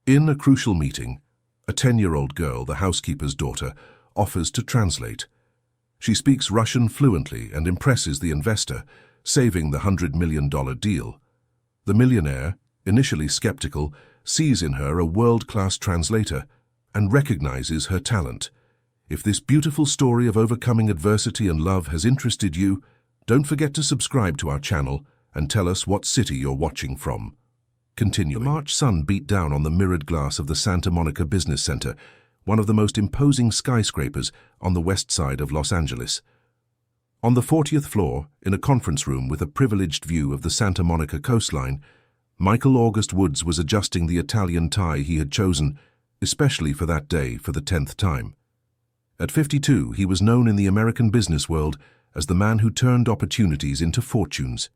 In a crucial meeting, a 10-year-old girl, the housekeeper's daughter, offers to translate. She speaks Russian fluently and impresses the investor, saving the $100 million deal. The millionaire, initially skeptical, sees in her a world-class translator and recognizes her talent. If this beautiful story of overcoming adversity and love has interested you, don't forget to subscribe to our channel and tell us what city you're watching from. Continuing. The March sun beat down on the mirrored glass of the Santa Monica Business Center, one of the most imposing skyscrapers on the west side of Los Angeles. On the 40th floor, in a conference room with a privileged view of the Santa Monica coastline, Michael August Woods was adjusting the Italian tie he had chosen, especially for that day, for the 10th time. At 52, he was known in the American business world as the man who turned opportunities into fortunes.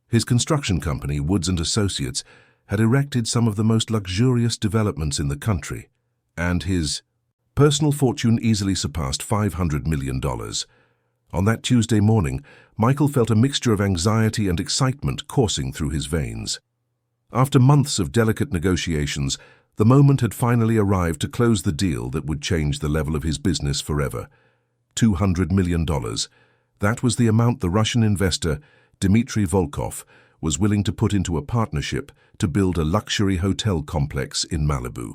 His construction company, Woods & Associates, had erected some of the most luxurious developments in the country, and his personal fortune easily surpassed $500 million. On that Tuesday morning, Michael felt a mixture of anxiety and excitement coursing through his veins. After months of delicate negotiations, the moment had finally arrived to close the deal that would change the level of his business forever. $200 million. That was the amount the Russian investor, Dmitry Volkov, was willing to put into a partnership to build a luxury hotel complex in Malibu.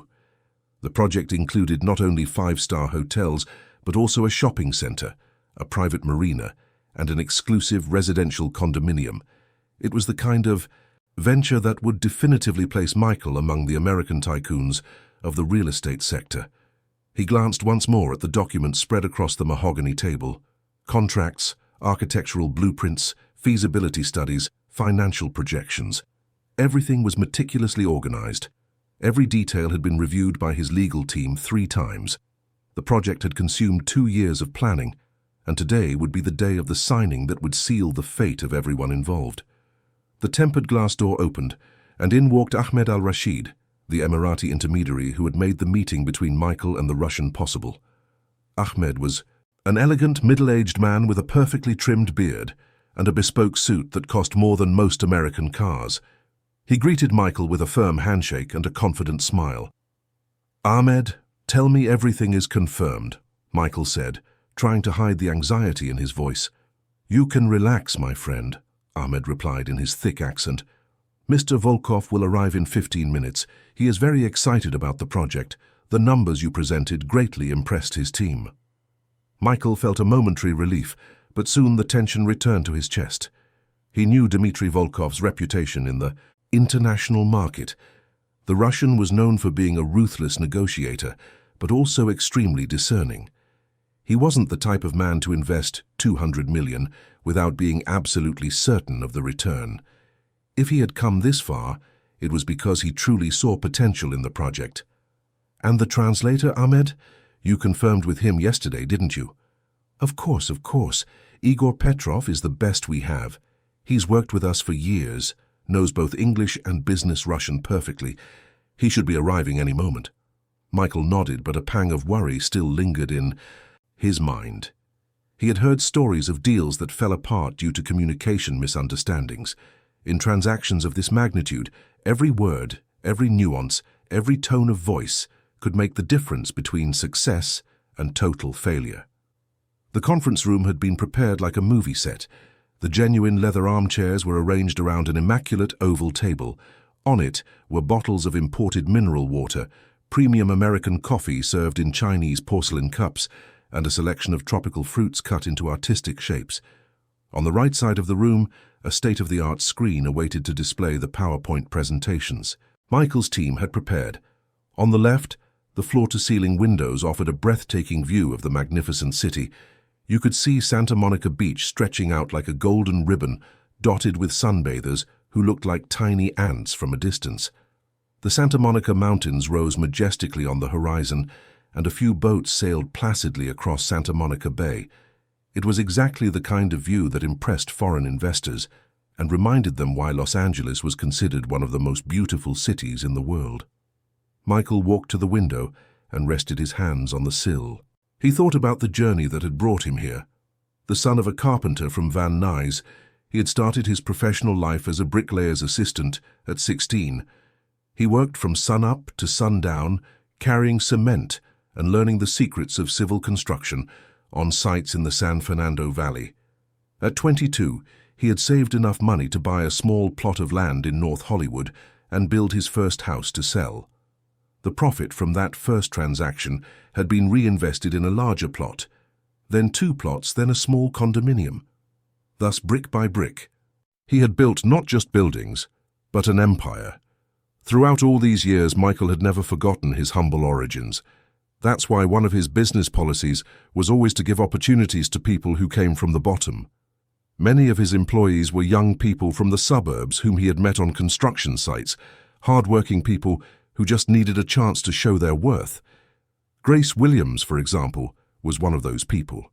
The project included not only five-star hotels, but also a shopping center, a private marina, and an exclusive residential condominium. It was the kind of venture that would definitively place Michael among the American tycoons of the real estate sector. He glanced once more at the documents spread across the mahogany table. Contracts, architectural blueprints, feasibility studies, financial projections. Everything was meticulously organized. Every detail had been reviewed by his legal team 3 times. The project had consumed 2 years of planning, and today would be the day of the signing that would seal the fate of everyone involved. The tempered glass door opened, and in walked Ahmed al-Rashid, the Emirati intermediary who had made the meeting between Michael and the Russian possible. Ahmed was an elegant, middle-aged man with a perfectly trimmed beard and a bespoke suit that cost more than most American cars. He greeted Michael with a firm handshake and a confident smile. "Ahmed, tell me everything is confirmed," Michael said, trying to hide the anxiety in his voice. "You can relax, my friend," Ahmed replied in his thick accent. "Mr. Volkov will arrive in 15 minutes. He is very excited about the project. The numbers you presented greatly impressed his team." Michael felt a momentary relief, but soon the tension returned to his chest. He knew Dmitry Volkov's reputation in the international market. The Russian was known for being a ruthless negotiator, but also extremely discerning. He wasn't the type of man to invest $200 million without being absolutely certain of the return. If he had come this far, it was because he truly saw potential in the project. "And the translator, Ahmed? You confirmed with him yesterday, didn't you?" Of course. Igor Petrov is the best we have. He's worked with us for years, knows both English and business Russian perfectly. He should be arriving any moment." Michael nodded, but a pang of worry still lingered in his mind. He had heard stories of deals that fell apart due to communication misunderstandings. In transactions of this magnitude, every word, every nuance, every tone of voice could make the difference between success and total failure. The conference room had been prepared like a movie set. The genuine leather armchairs were arranged around an immaculate oval table. On it were bottles of imported mineral water, premium American coffee served in Chinese porcelain cups, and a selection of tropical fruits cut into artistic shapes. On the right side of the room, a state-of-the-art screen awaited to display the PowerPoint presentations. Michael's team had prepared. On the left, the floor-to-ceiling windows offered a breathtaking view of the magnificent city. You could see Santa Monica Beach stretching out like a golden ribbon, dotted with sunbathers who looked like tiny ants from a distance. The Santa Monica Mountains rose majestically on the horizon, and a few boats sailed placidly across Santa Monica Bay. It was exactly the kind of view that impressed foreign investors and reminded them why Los Angeles was considered one of the most beautiful cities in the world. Michael walked to the window and rested his hands on the sill. He thought about the journey that had brought him here. The son of a carpenter from Van Nuys, he had started his professional life as a bricklayer's assistant at 16. He worked from sun-up to sundown, carrying cement and learning the secrets of civil construction on sites in the San Fernando Valley. At 22, he had saved enough money to buy a small plot of land in North Hollywood and build his first house to sell. The profit from that first transaction had been reinvested in a larger plot, then 2 plots, then a small condominium. Thus, brick by brick, he had built not just buildings, but an empire. Throughout all these years, Michael had never forgotten his humble origins. That's why one of his business policies was always to give opportunities to people who came from the bottom. Many of his employees were young people from the suburbs whom he had met on construction sites, hard-working people who just needed a chance to show their worth. Grace Williams, for example, was one of those people.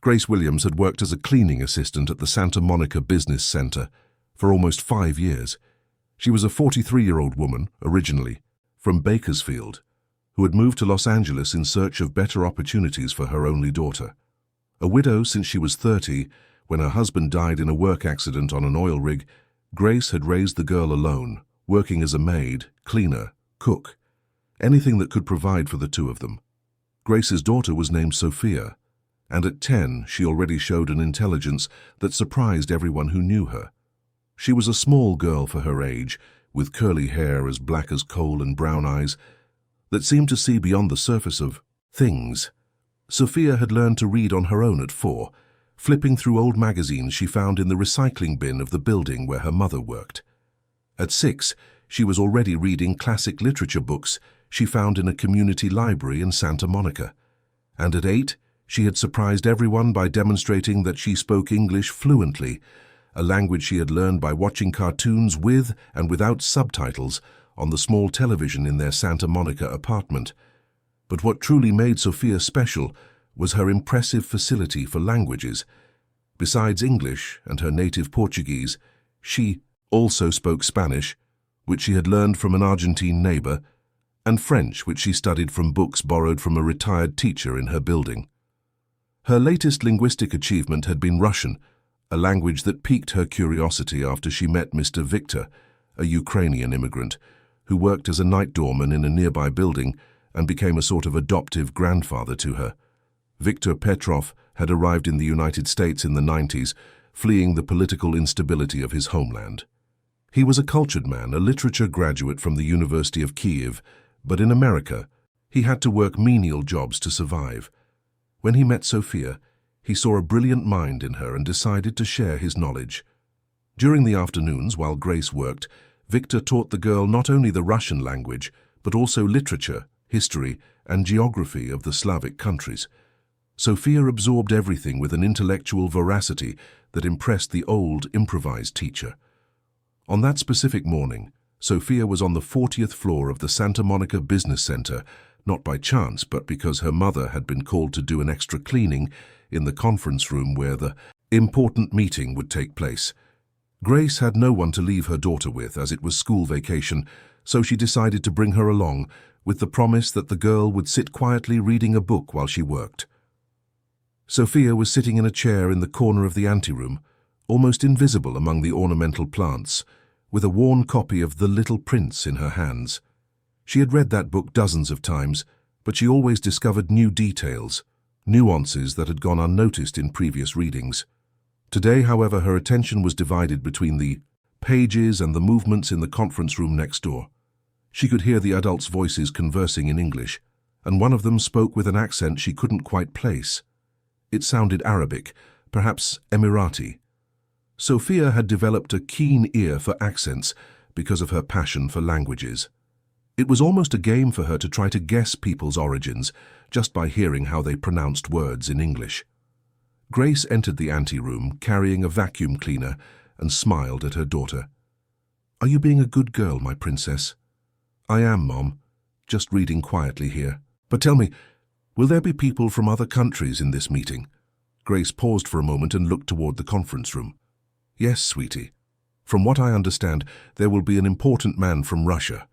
Grace Williams had worked as a cleaning assistant at the Santa Monica Business Center for almost 5 years. She was a 43-year-old woman, originally, from Bakersfield, who had moved to Los Angeles in search of better opportunities for her only daughter. A widow since she was 30, when her husband died in a work accident on an oil rig, Grace had raised the girl alone, working as a maid, cleaner, cook, anything that could provide for the two of them. Grace's daughter was named Sophia, and at 10 she already showed an intelligence that surprised everyone who knew her. She was a small girl for her age, with curly hair as black as coal and brown eyes that seemed to see beyond the surface of things. Sophia had learned to read on her own at 4, flipping through old magazines she found in the recycling bin of the building where her mother worked. At 6, she was already reading classic literature books she found in a community library in Santa Monica. And at 8, she had surprised everyone by demonstrating that she spoke English fluently, a language she had learned by watching cartoons with and without subtitles on the small television in their Santa Monica apartment. But what truly made Sophia special was her impressive facility for languages. Besides English and her native Portuguese, she also spoke Spanish, which she had learned from an Argentine neighbor, and French, which she studied from books borrowed from a retired teacher in her building. Her latest linguistic achievement had been Russian, a language that piqued her curiosity after she met Mr. Victor, a Ukrainian immigrant, who worked as a night doorman in a nearby building and became a sort of adoptive grandfather to her. Viktor Petrov had arrived in the United States in the 90s, fleeing the political instability of his homeland. He was a cultured man, a literature graduate from the University of Kiev, but in America, he had to work menial jobs to survive. When he met Sophia, he saw a brilliant mind in her and decided to share his knowledge. During the afternoons, while Grace worked, Victor taught the girl not only the Russian language, but also literature, history, and geography of the Slavic countries. Sophia absorbed everything with an intellectual veracity that impressed the old, improvised teacher. On that specific morning, Sophia was on the 40th floor of the Santa Monica Business Center, not by chance, but because her mother had been called to do an extra cleaning in the conference room where the important meeting would take place. Grace had no one to leave her daughter with, as it was school vacation, so she decided to bring her along with the promise that the girl would sit quietly reading a book while she worked. Sophia was sitting in a chair in the corner of the anteroom, almost invisible among the ornamental plants, with a worn copy of The Little Prince in her hands. She had read that book dozens of times, but she always discovered new details, nuances that had gone unnoticed in previous readings. Today, however, her attention was divided between the pages and the movements in the conference room next door. She could hear the adults' voices conversing in English, and one of them spoke with an accent she couldn't quite place. It sounded Arabic, perhaps Emirati. Sophia had developed a keen ear for accents because of her passion for languages. It was almost a game for her to try to guess people's origins just by hearing how they pronounced words in English. Grace entered the anteroom carrying a vacuum cleaner and smiled at her daughter. "Are you being a good girl, my princess?" "I am, Mom. Just reading quietly here. But tell me, will there be people from other countries in this meeting?" Grace paused for a moment and looked toward the conference room. "Yes, sweetie. From what I understand, there will be an important man from Russia.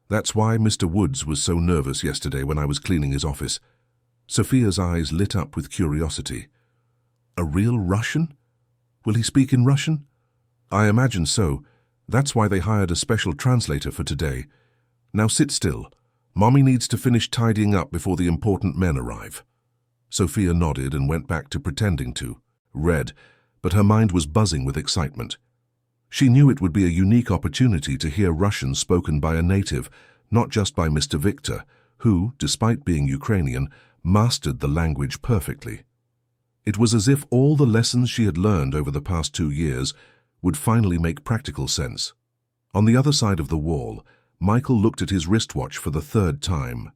That's why Mr. Woods was so nervous yesterday when I was cleaning his office." Sophia's eyes lit up with curiosity. "A real Russian? Will he speak in Russian?" "I imagine so. That's why they hired a special translator for today. Now sit still. Mommy needs to finish tidying up before the important men arrive. Sophia nodded and went back to pretending to read, but her mind was buzzing with excitement. She knew it would be a unique opportunity to hear Russian spoken by a native, not just by Mr. Victor, who, despite being Ukrainian, mastered the language perfectly. It was as if all the lessons she had learned over the past 2 years would finally make practical sense. On the other side of the wall, Michael looked at his wristwatch for the 3rd time.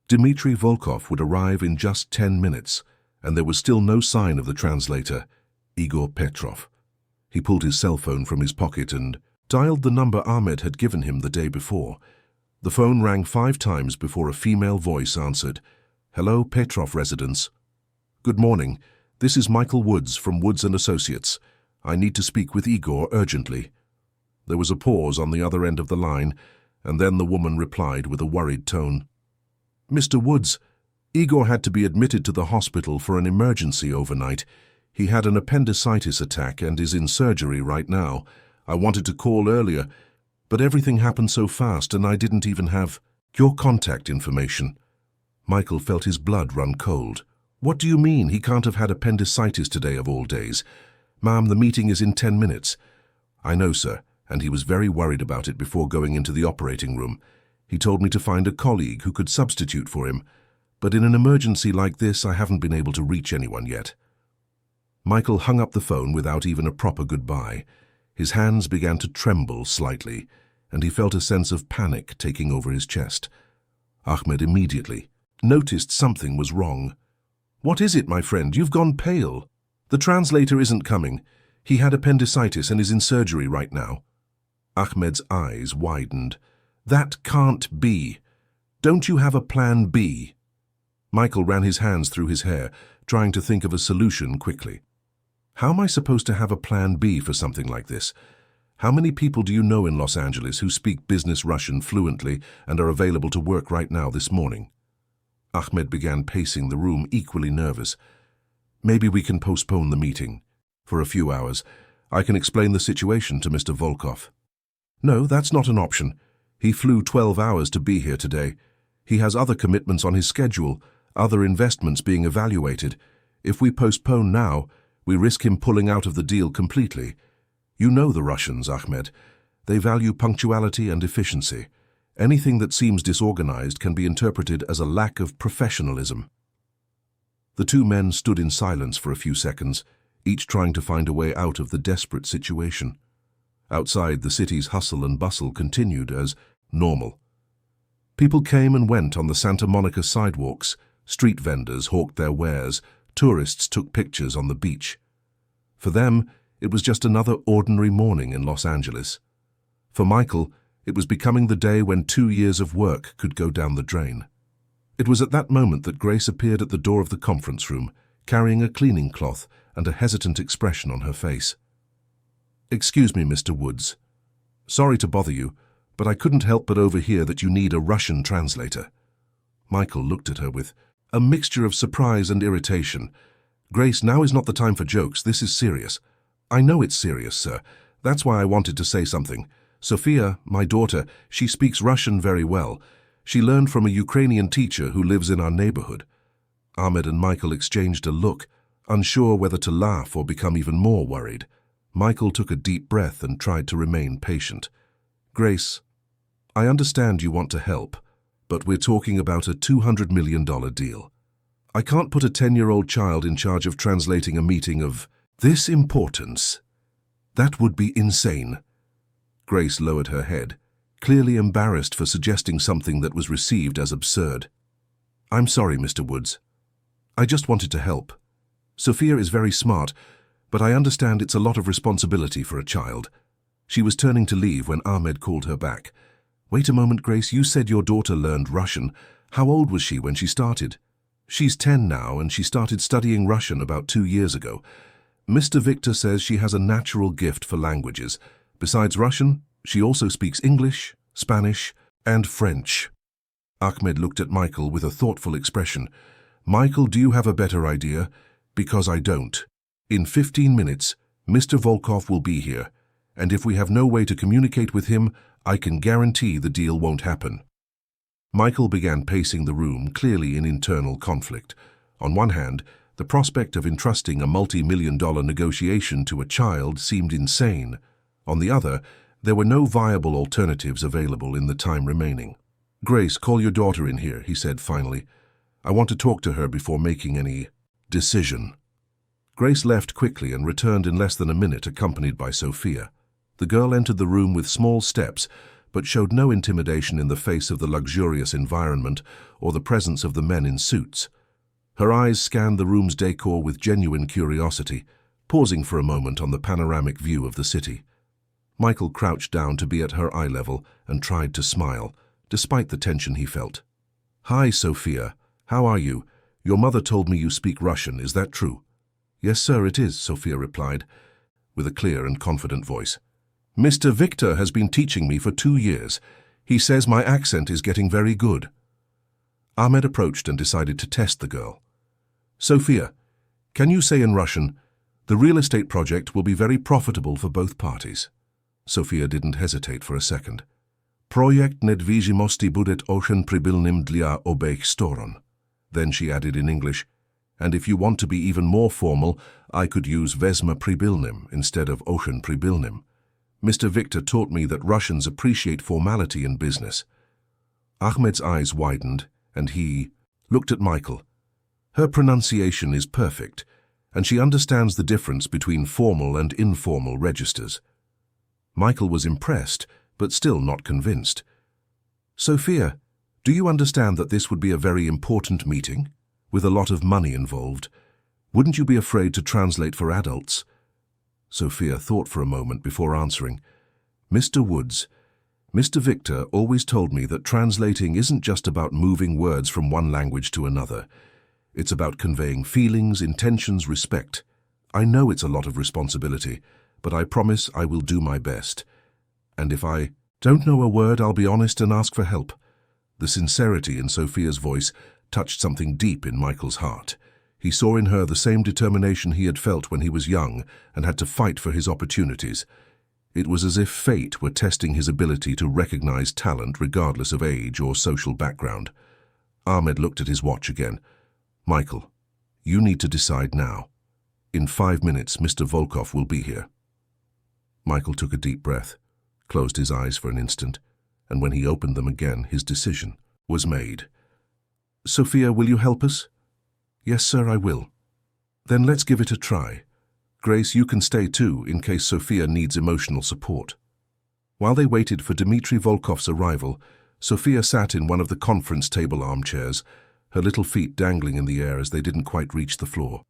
Dmitry Volkov would arrive in just 10 minutes, and there was still no sign of the translator, Igor Petrov. He pulled his cell phone from his pocket and dialed the number Ahmed had given him the day before. The phone rang 5 times before a female voice answered. "Hello, Petrov residence." "Good morning. This is Michael Woods from Woods & Associates. I need to speak with Igor urgently." There was a pause on the other end of the line, and then the woman replied with a worried tone. "Mr. Woods, Igor had to be admitted to the hospital for an emergency overnight. He had an appendicitis attack and is in surgery right now. I wanted to call earlier, but everything happened so fast and I didn't even have your contact information." Michael felt his blood run cold. "What do you mean? He can't have had appendicitis today of all days. Ma'am, the meeting is in 10 minutes. "I know, sir, and he was very worried about it before going into the operating room. He told me to find a colleague who could substitute for him, but in an emergency like this I haven't been able to reach anyone yet." Michael hung up the phone without even a proper goodbye. His hands began to tremble slightly, and he felt a sense of panic taking over his chest. Ahmed immediately noticed something was wrong. "What is it, my friend? You've gone pale. The translator isn't coming. He had appendicitis and is in surgery right now." Ahmed's eyes widened. "That can't be. Don't you have a plan B?" Michael ran his hands through his hair, trying to think of a solution quickly. "How am I supposed to have a plan B for something like this? How many people do you know in Los Angeles who speak business Russian fluently and are available to work right now this morning?" Ahmed began pacing the room, equally nervous. "Maybe we can postpone the meeting for a few hours. I can explain the situation to Mr. Volkov." "No, that's not an option. He flew 12 hours to be here today. He has other commitments on his schedule, other investments being evaluated. If we postpone now, we risk him pulling out of the deal completely. You know the Russians, Ahmed. They value punctuality and efficiency. Anything that seems disorganized can be interpreted as a lack of professionalism." The 2 men stood in silence for a few seconds, each trying to find a way out of the desperate situation. Outside, the city's hustle and bustle continued as normal. People came and went on the Santa Monica sidewalks, street vendors hawked their wares, tourists took pictures on the beach. For them, it was just another ordinary morning in Los Angeles. For Michael, it was becoming the day when 2 years of work could go down the drain. It was at that moment that Grace appeared at the door of the conference room, carrying a cleaning cloth and a hesitant expression on her face. "Excuse me, Mr. Woods. Sorry to bother you, but I couldn't help but overhear that you need a Russian translator." Michael looked at her with a mixture of surprise and irritation. "Grace, now is not the time for jokes. This is serious." "I know it's serious, sir. That's why I wanted to say something. Sophia, my daughter, she speaks Russian very well. She learned from a Ukrainian teacher who lives in our neighborhood." Ahmed and Michael exchanged a look, unsure whether to laugh or become even more worried. Michael took a deep breath and tried to remain patient. "Grace, I understand you want to help, but we're talking about a $200 million deal. I can't put a 10-year-old child in charge of translating a meeting of this importance. That would be insane." Grace lowered her head, clearly embarrassed for suggesting something that was received as absurd. "I'm sorry, Mr. Woods. I just wanted to help. Sophia is very smart, but I understand it's a lot of responsibility for a child." She was turning to leave when Ahmed called her back. "Wait a moment, Grace. You said your daughter learned Russian. How old was she when she started?" "She's 10 now, and she started studying Russian about 2 years ago. Mr. Victor says she has a natural gift for languages. Besides Russian, she also speaks English, Spanish, and French." Ahmed looked at Michael with a thoughtful expression. "Michael, do you have a better idea? Because I don't. In 15 minutes, Mr. Volkov will be here, and if we have no way to communicate with him, I can guarantee the deal won't happen. Michael began pacing the room, clearly in internal conflict. On one hand, the prospect of entrusting a multi-million-dollar negotiation to a child seemed insane. On the other, there were no viable alternatives available in the time remaining. "Grace, call your daughter in here," he said finally. "I want to talk to her before making any decision." Grace left quickly and returned in less than a minute, accompanied by Sophia. The girl entered the room with small steps, but showed no intimidation in the face of the luxurious environment or the presence of the men in suits. Her eyes scanned the room's decor with genuine curiosity, pausing for a moment on the panoramic view of the city. Michael crouched down to be at her eye level and tried to smile, despite the tension he felt. "Hi, Sophia. How are you? Your mother told me you speak Russian. Is that true?" "Yes, sir, it is," Sophia replied, with a clear and confident voice. "Mr. Victor has been teaching me for 2 years. He says my accent is getting very good." Ahmed approached and decided to test the girl. "Sophia, can you say in Russian, 'The real estate project will be very profitable for both parties'?" Sophia didn't hesitate for a second. "Projekt nedvizhimosti будет очень прибыльным для обеих сторон." Then she added in English, "And if you want to be even more formal, I could use vezma прибыльным instead of очень прибыльным. Mr. Victor taught me that Russians appreciate formality in business." Ahmed's eyes widened, and he looked at Michael. Her pronunciation is perfect, and she understands the difference between formal and informal registers. Michael was impressed, but still not convinced. "Sophia, do you understand that this would be a very important meeting, with a lot of money involved? Wouldn't you be afraid to translate for adults?" Sophia thought for a moment before answering. "Mr. Woods, Mr. Victor always told me that translating isn't just about moving words from one language to another. It's about conveying feelings, intentions, respect. I know it's a lot of responsibility, but I promise I will do my best. And if I don't know a word, I'll be honest and ask for help." The sincerity in Sophia's voice touched something deep in Michael's heart. He saw in her the same determination he had felt when he was young and had to fight for his opportunities. It was as if fate were testing his ability to recognize talent regardless of age or social background. Ahmed looked at his watch again. "Michael, you need to decide now. In 5 minutes, Mr. Volkov will be here." Michael took a deep breath, closed his eyes for an instant, and when he opened them again, his decision was made. "Sophia, will you help us?" "Yes, sir, I will." "Then let's give it a try. Grace, you can stay too, in case Sophia needs emotional support." While they waited for Dmitry Volkov's arrival, Sophia sat in one of the conference table armchairs, her little feet dangling in the air as they didn't quite reach the floor.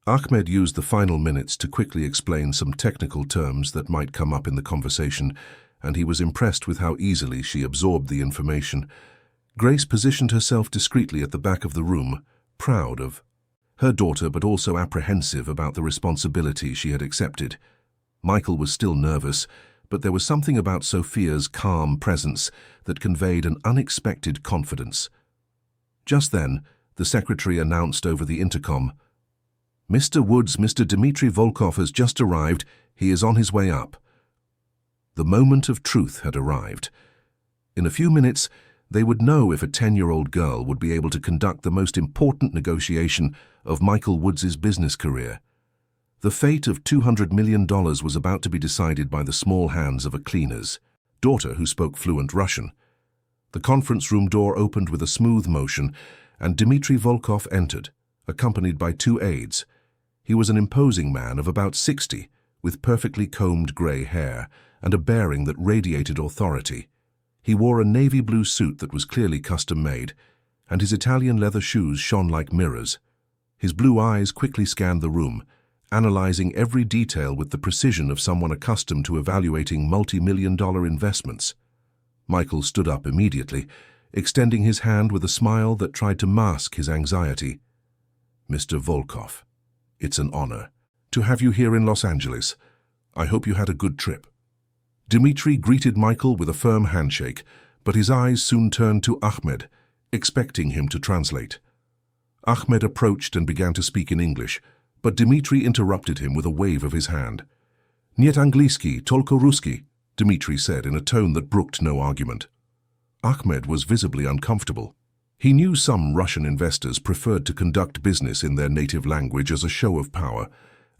Ahmed used the final minutes to quickly explain some technical terms that might come up in the conversation, and he was impressed with how easily she absorbed the information. Grace positioned herself discreetly at the back of the room, proud of her daughter but also apprehensive about the responsibility she had accepted. Michael was still nervous, but there was something about Sophia's calm presence that conveyed an unexpected confidence. Just then, the secretary announced over the intercom, "Mr. Woods, Mr. Dmitry Volkov has just arrived. He is on his way up." The moment of truth had arrived. In a few minutes, they would know if a 10-year-old girl would be able to conduct the most important negotiation of Michael Woods' business career. The fate of $200 million was about to be decided by the small hands of a cleaner's daughter who spoke fluent Russian. The conference room door opened with a smooth motion, and Dmitry Volkov entered, accompanied by 2 aides. He was an imposing man of about 60, with perfectly combed grey hair and a bearing that radiated authority. He wore a navy blue suit that was clearly custom-made, and his Italian leather shoes shone like mirrors. His blue eyes quickly scanned the room, analyzing every detail with the precision of someone accustomed to evaluating multi-million-dollar investments. Michael stood up immediately, extending his hand with a smile that tried to mask his anxiety. "Mr. Volkov, it's an honor to have you here in Los Angeles. I hope you had a good trip." Dmitry greeted Michael with a firm handshake, but his eyes soon turned to Ahmed, expecting him to translate. Ahmed approached and began to speak in English, but Dmitry interrupted him with a wave of his hand. "Niet angliski, tolko ruski." Dmitri said in a tone that brooked no argument. Ahmed was visibly uncomfortable. He knew some Russian investors preferred to conduct business in their native language as a show of power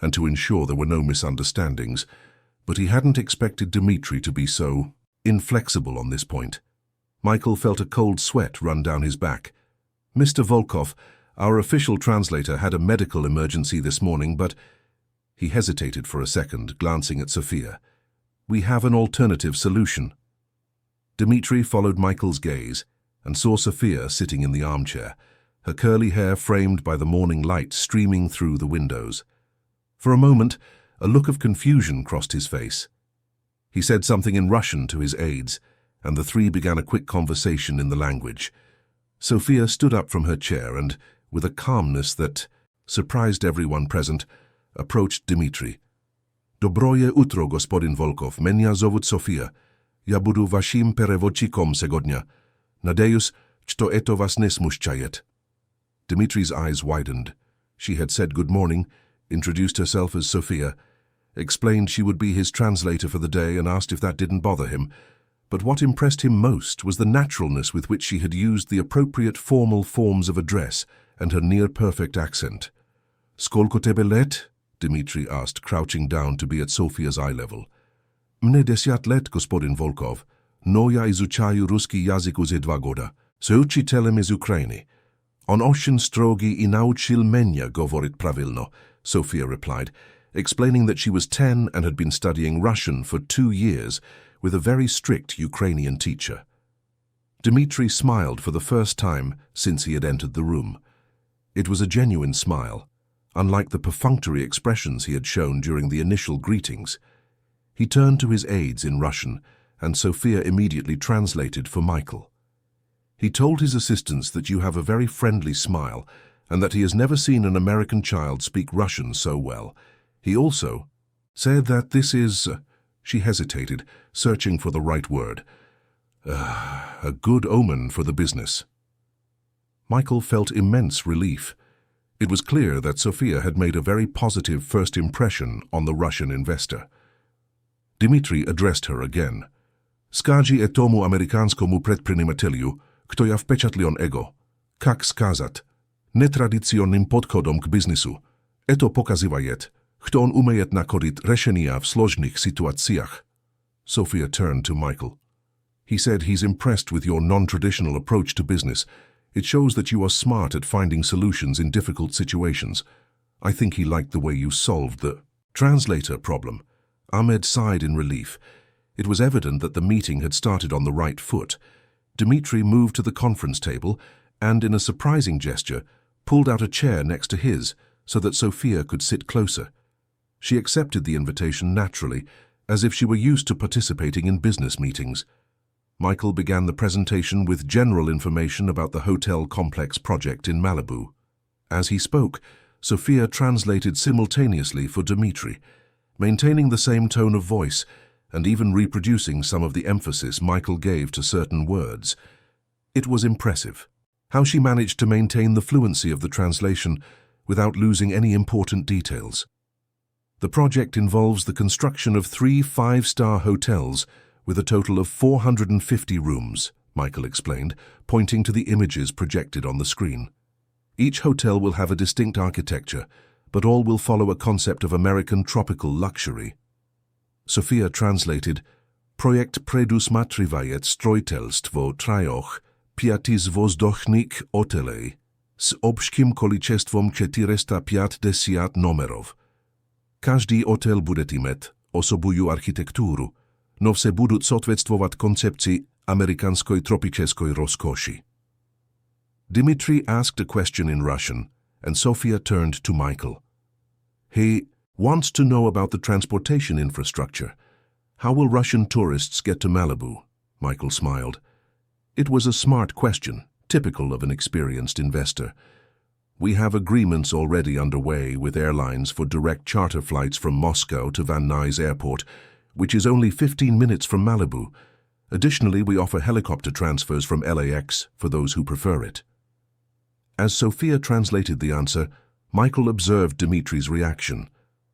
and to ensure there were no misunderstandings, but he hadn't expected Dmitri to be so inflexible on this point. Michael felt a cold sweat run down his back. "Mr. Volkov, our official translator had a medical emergency this morning, but—" He hesitated for a second, glancing at Sophia. "We have an alternative solution." Dmitri followed Michael's gaze and saw Sophia sitting in the armchair, her curly hair framed by the morning light streaming through the windows. For a moment, a look of confusion crossed his face. He said something in Russian to his aides, and the three began a quick conversation in the language. Sophia stood up from her chair and, with a calmness that surprised everyone present, approached Dmitri. "Dobroje utro, gospodin Volkov. Меня зовут Sofia. Я буду вашим переводчиком сегодня. Надеюсь, что это вас не смущает." Dmitri's eyes widened. She had said good morning, introduced herself as Sophia, explained she would be his translator for the day and asked if that didn't bother him. But what impressed him most was the naturalness with which she had used the appropriate formal forms of address and her near-perfect accent. "Skolko tebe let?" Dmitri asked, crouching down to be at Sophia's eye level. "Мне 10 лет, господин Volkov, но я изучаю русский язык уже 2 года, с учителем из Украины. Он очень строгий и научил меня говорить правильно," Sophia replied, explaining that she was 10 and had been studying Russian for 2 years with a very strict Ukrainian teacher. Dmitri smiled for the first time since he had entered the room. It was a genuine smile, unlike the perfunctory expressions he had shown during the initial greetings. He turned to his aides in Russian, and Sophia immediately translated for Michael. He told his assistants that you have a very friendly smile and that he has never seen an American child speak Russian so well. He also said that this is— She hesitated, searching for the right word. A good omen for the business. Michael felt immense relief. It was clear that Sophia had made a very positive first impression on the Russian investor. Dmitri addressed her again. "Скажи этому американскому предпринимателю, кто я впечатлен его, как сказать, нетрадиционным подходом к бизнесу. Это показывает, кто он умеет находить решения в сложных ситуациях." Sophia turned to Michael. "He said he's impressed with your non-traditional approach to business. It shows that you are smart at finding solutions in difficult situations. I think he liked the way you solved the translator problem." Ahmed sighed in relief. It was evident that the meeting had started on the right foot. Dmitri moved to the conference table and, in a surprising gesture, pulled out a chair next to his so that Sophia could sit closer. She accepted the invitation naturally, as if she were used to participating in business meetings. Michael began the presentation with general information about the hotel complex project in Malibu. As he spoke, Sophia translated simultaneously for Dmitri, maintaining the same tone of voice and even reproducing some of the emphasis Michael gave to certain words. It was impressive how she managed to maintain the fluency of the translation without losing any important details. The project involves the construction of 3 5-star hotels with a total of 450 rooms, Michael explained, pointing to the images projected on the screen. Each hotel will have a distinct architecture, but all will follow a concept of American tropical luxury. Sophia translated, "Projekt предусматривает строительство 3-5-звездочных отелей с общим количеством 450 номеров. Каждый отель будет иметь особую архитектуру, но все будут соответствовать концепции американской тропической роскоши." Dmitri asked a question in Russian, and Sophia turned to Michael. "He wants to know about the transportation infrastructure. How will Russian tourists get to Malibu?" Michael smiled. It was a smart question, typical of an experienced investor. "We have agreements already underway with airlines for direct charter flights from Moscow to Van Nuys Airport, which is only 15 minutes from Malibu. Additionally, we offer helicopter transfers from LAX for those who prefer it." As Sophia translated the answer, Michael observed Dmitri's reaction.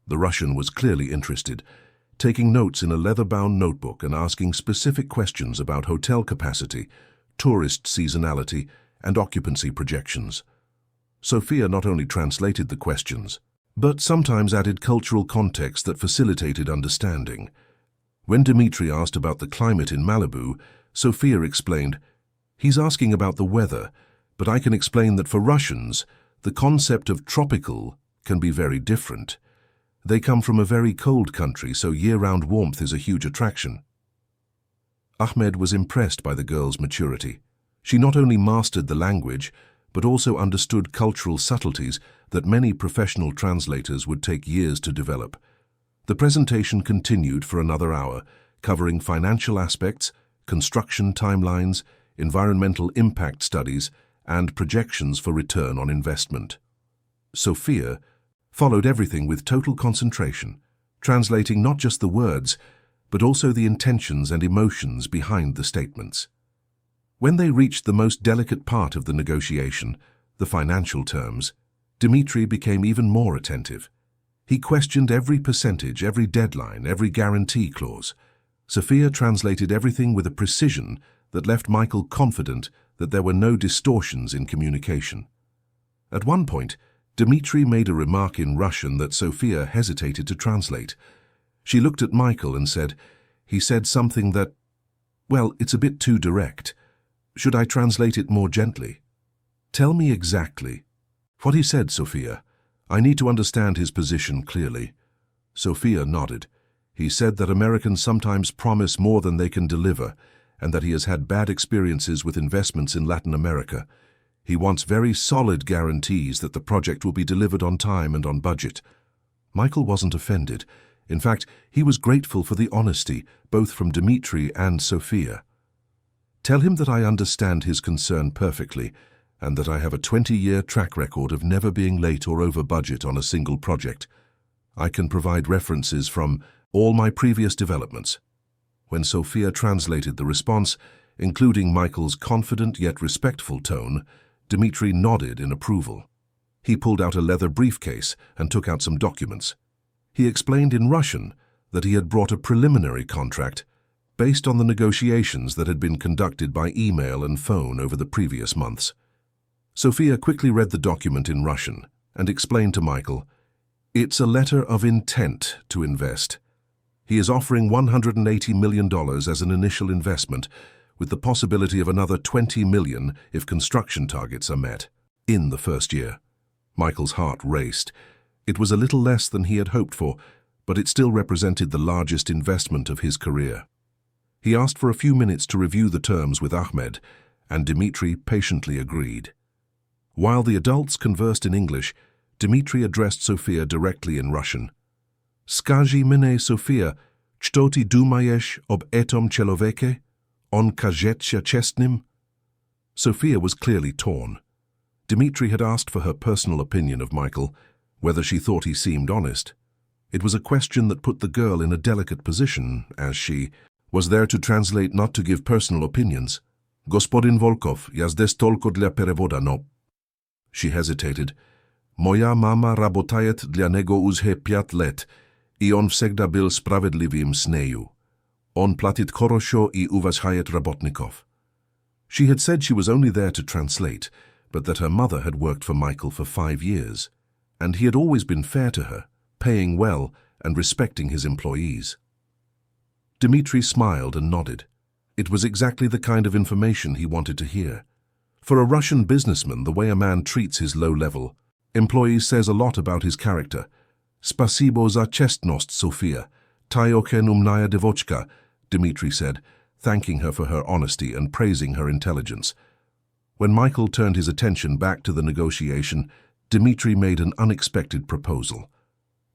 The Russian was clearly interested. taking notes in a leather-bound notebook and asking specific questions about hotel capacity, tourist seasonality, and occupancy projections. Sophia not only translated the questions, but sometimes added cultural context that facilitated understanding. When Dimitri asked about the climate in Malibu, Sophia explained, "He's asking about the weather, but I can explain that for Russians, the concept of tropical can be very different. They come from a very cold country, so year-round warmth is a huge attraction." Ahmed was impressed by the girl's maturity. She not only mastered the language, but also understood cultural subtleties that many professional translators would take years to develop. The presentation continued for another hour, covering financial aspects, construction timelines, environmental impact studies, and projections for return on investment. Sophia followed everything with total concentration, translating not just the words, but also the intentions and emotions behind the statements. When they reached the most delicate part of the negotiation, the financial terms, Dimitri became even more attentive. He questioned every percentage, every deadline, every guarantee clause. Sophia translated everything with a precision that left Michael confident that there were no distortions in communication. At one point, Dimitri made a remark in Russian that Sophia hesitated to translate. She looked at Michael and said, "He said something that, well, it's a bit too direct. Should I translate it more gently?" "Tell me exactly." "What he said, Sophia. I need to understand his position clearly." Sophia nodded. "He said that Americans sometimes promise more than they can deliver, and that he has had bad experiences with investments in Latin America. He wants very solid guarantees that the project will be delivered on time and on budget." Michael wasn't offended. In fact, he was grateful for the honesty, both from Dimitri and Sophia. "Tell him that I understand his concern perfectly, and that I have a 20-year track record of never being late or over budget on a single project. I can provide references from all my previous developments." When Sophia translated the response, including Michael's confident yet respectful tone, Dimitri nodded in approval. He pulled out a leather briefcase and took out some documents. He explained in Russian that he had brought a preliminary contract based on the negotiations that had been conducted by email and phone over the previous months. Sophia quickly read the document in Russian and explained to Michael, "It's a letter of intent to invest. He is offering $180 million as an initial investment, with the possibility of another $20 million if construction targets are met in the first year." Michael's heart raced. It was a little less than he had hoped for, but it still represented the largest investment of his career. He asked for a few minutes to review the terms with Ahmed, and Dimitri patiently agreed. While the adults conversed in English, Dimitri addressed Sophia directly in Russian. "Скажи мне, София, что ты думаешь об этом человеке? Он кажется честным?" Sophia was clearly torn. Dimitri had asked for her personal opinion of Michael, whether she thought he seemed honest. It was a question that put the girl in a delicate position, as she was there to translate, not to give personal opinions. "Господин Volkov, я здесь только для перевода, но..." She hesitated. "Moja mama работает для него уже 5 лет, и он всегда был справедливым с нею. Он платит хорошо и уважает работников." She had said she was only there to translate, but that her mother had worked for Michael for 5 years, and he had always been fair to her, paying well and respecting his employees. Dimitri smiled and nodded. It was exactly the kind of information he wanted to hear. For a Russian businessman, the way a man treats his low-level employees says a lot about his character. "Spasibo za chestnost, Sofia. Ty ochen umnaya devochka," Dimitri said, thanking her for her honesty and praising her intelligence. When Michael turned his attention back to the negotiation, Dimitri made an unexpected proposal.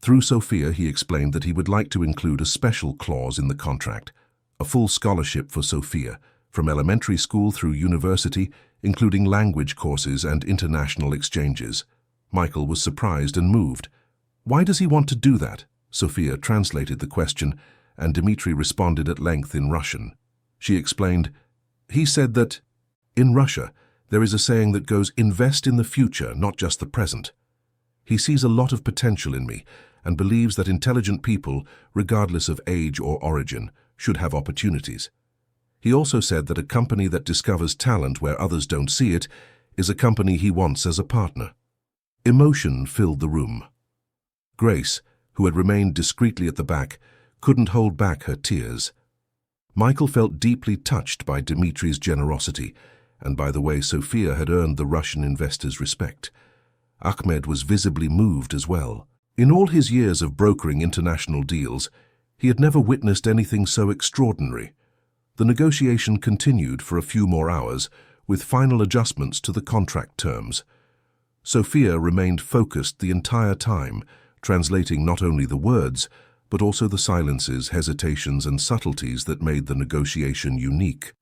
Through Sophia, he explained that he would like to include a special clause in the contract, a full scholarship for Sophia, from elementary school through university, including language courses and international exchanges. Michael was surprised and moved. "Why does he want to do that?" Sophia translated the question, and Dimitri responded at length in Russian. She explained, "He said that, in Russia, there is a saying that goes, invest in the future, not just the present. He sees a lot of potential in me, and believes that intelligent people, regardless of age or origin, should have opportunities. He also said that a company that discovers talent where others don't see it is a company he wants as a partner. Emotion filled the room. Grace, who had remained discreetly at the back, couldn't hold back her tears. Michael felt deeply touched by Dimitri's generosity and by the way Sophia had earned the Russian investor's respect. Ahmed was visibly moved as well. In all his years of brokering international deals, he had never witnessed anything so extraordinary. The negotiation continued for a few more hours, with final adjustments to the contract terms. Sophia remained focused the entire time, translating not only the words, but also the silences, hesitations, and subtleties that made the negotiation unique.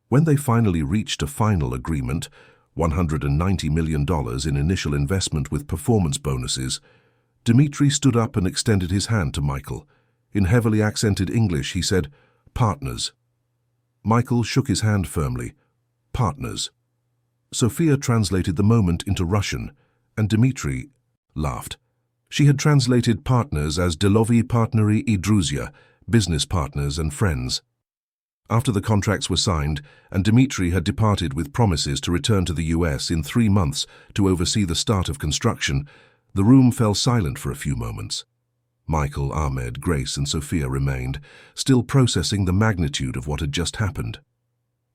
When they finally reached a final agreement, $190 million in initial investment with performance bonuses, Dimitri stood up and extended his hand to Michael. In heavily accented English, he said, "Partners." Michael shook his hand firmly. "Partners." Sophia translated the moment into Russian, and Dimitri laughed. She had translated partners as delovi partneri I druzya, business partners and friends. After the contracts were signed, and Dimitri had departed with promises to return to the US in 3 months to oversee the start of construction, the room fell silent for a few moments. Michael, Ahmed, Grace, and Sophia remained, still processing the magnitude of what had just happened.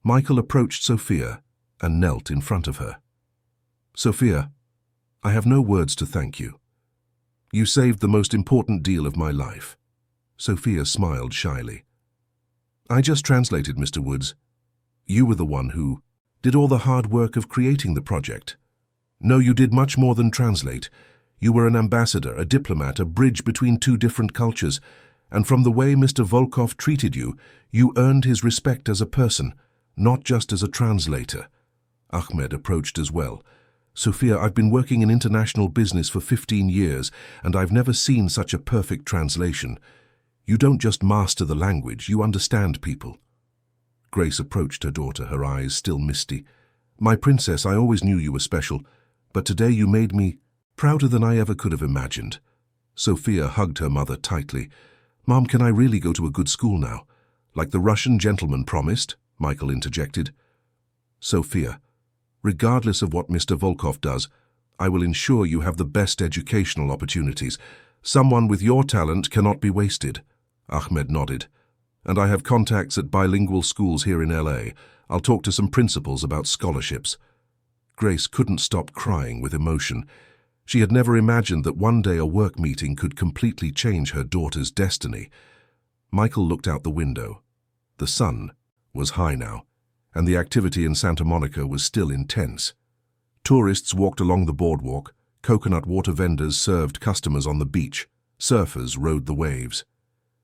Michael approached Sophia and knelt in front of her. "Sophia, I have no words to thank you. You saved the most important deal of my life." Sophia smiled shyly. "I just translated, Mr. Woods. You were the one who did all the hard work of creating the project. No, you did much more than translate. You were an ambassador, a diplomat, a bridge between two different cultures, and from the way Mr. Volkov treated you, you earned his respect as a person, not just as a translator." Ahmed approached as well. "Sophia, I've been working in international business for 15 years, and I've never seen such a perfect translation. You don't just master the language, you understand people." Grace approached her daughter, her eyes still misty. "My princess, I always knew you were special, but today you made me prouder than I ever could have imagined." Sophia hugged her mother tightly. "Mom, can I really go to a good school now? Like the Russian gentleman promised?" Michael interjected. "Sophia, regardless of what Mr. Volkov does, I will ensure you have the best educational opportunities. Someone with your talent cannot be wasted." Ahmed nodded. "And I have contacts at bilingual schools here in LA. I'll talk to some principals about scholarships." Grace couldn't stop crying with emotion. She had never imagined that one day a work meeting could completely change her daughter's destiny. Michael looked out the window. The sun was high now, and the activity in Santa Monica was still intense. Tourists walked along the boardwalk, coconut water vendors served customers on the beach, surfers rode the waves.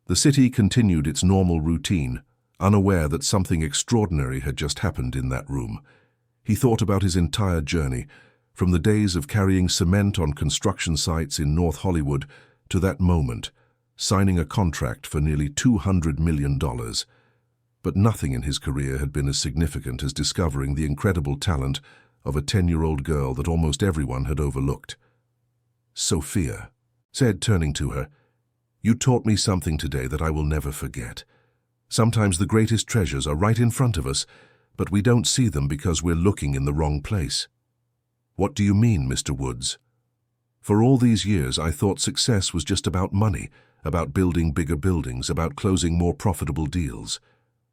The city continued its normal routine, unaware that something extraordinary had just happened in that room. He thought about his entire journey, from the days of carrying cement on construction sites in North Hollywood to that moment, signing a contract for nearly $200 million. But nothing in his career had been as significant as discovering the incredible talent of a 10-year-old girl that almost everyone had overlooked. "Sophia," said, turning to her, "you taught me something today that I will never forget. Sometimes the greatest treasures are right in front of us, but we don't see them because we're looking in the wrong place." "What do you mean, Mr. Woods?" "For all these years, I thought success was just about money, about building bigger buildings, about closing more profitable deals.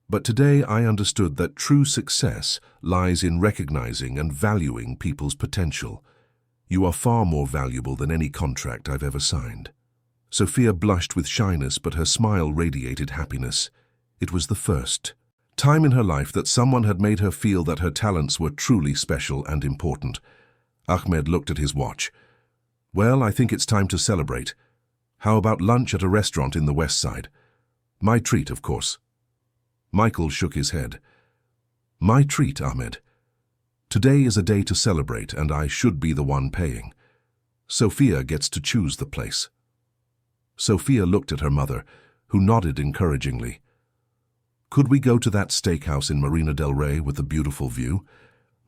But today I understood that true success lies in recognizing and valuing people's potential. You are far more valuable than any contract I've ever signed." Sophia blushed with shyness, but her smile radiated happiness. It was the first time in her life that someone had made her feel that her talents were truly special and important. Ahmed looked at his watch. "Well, I think it's time to celebrate. How about lunch at a restaurant in the West Side? My treat, of course." Michael shook his head. "My treat, Ahmed. Today is a day to celebrate, and I should be the one paying. Sophia gets to choose the place." Sophia looked at her mother, who nodded encouragingly. "Could we go to that steakhouse in Marina del Rey with the beautiful view?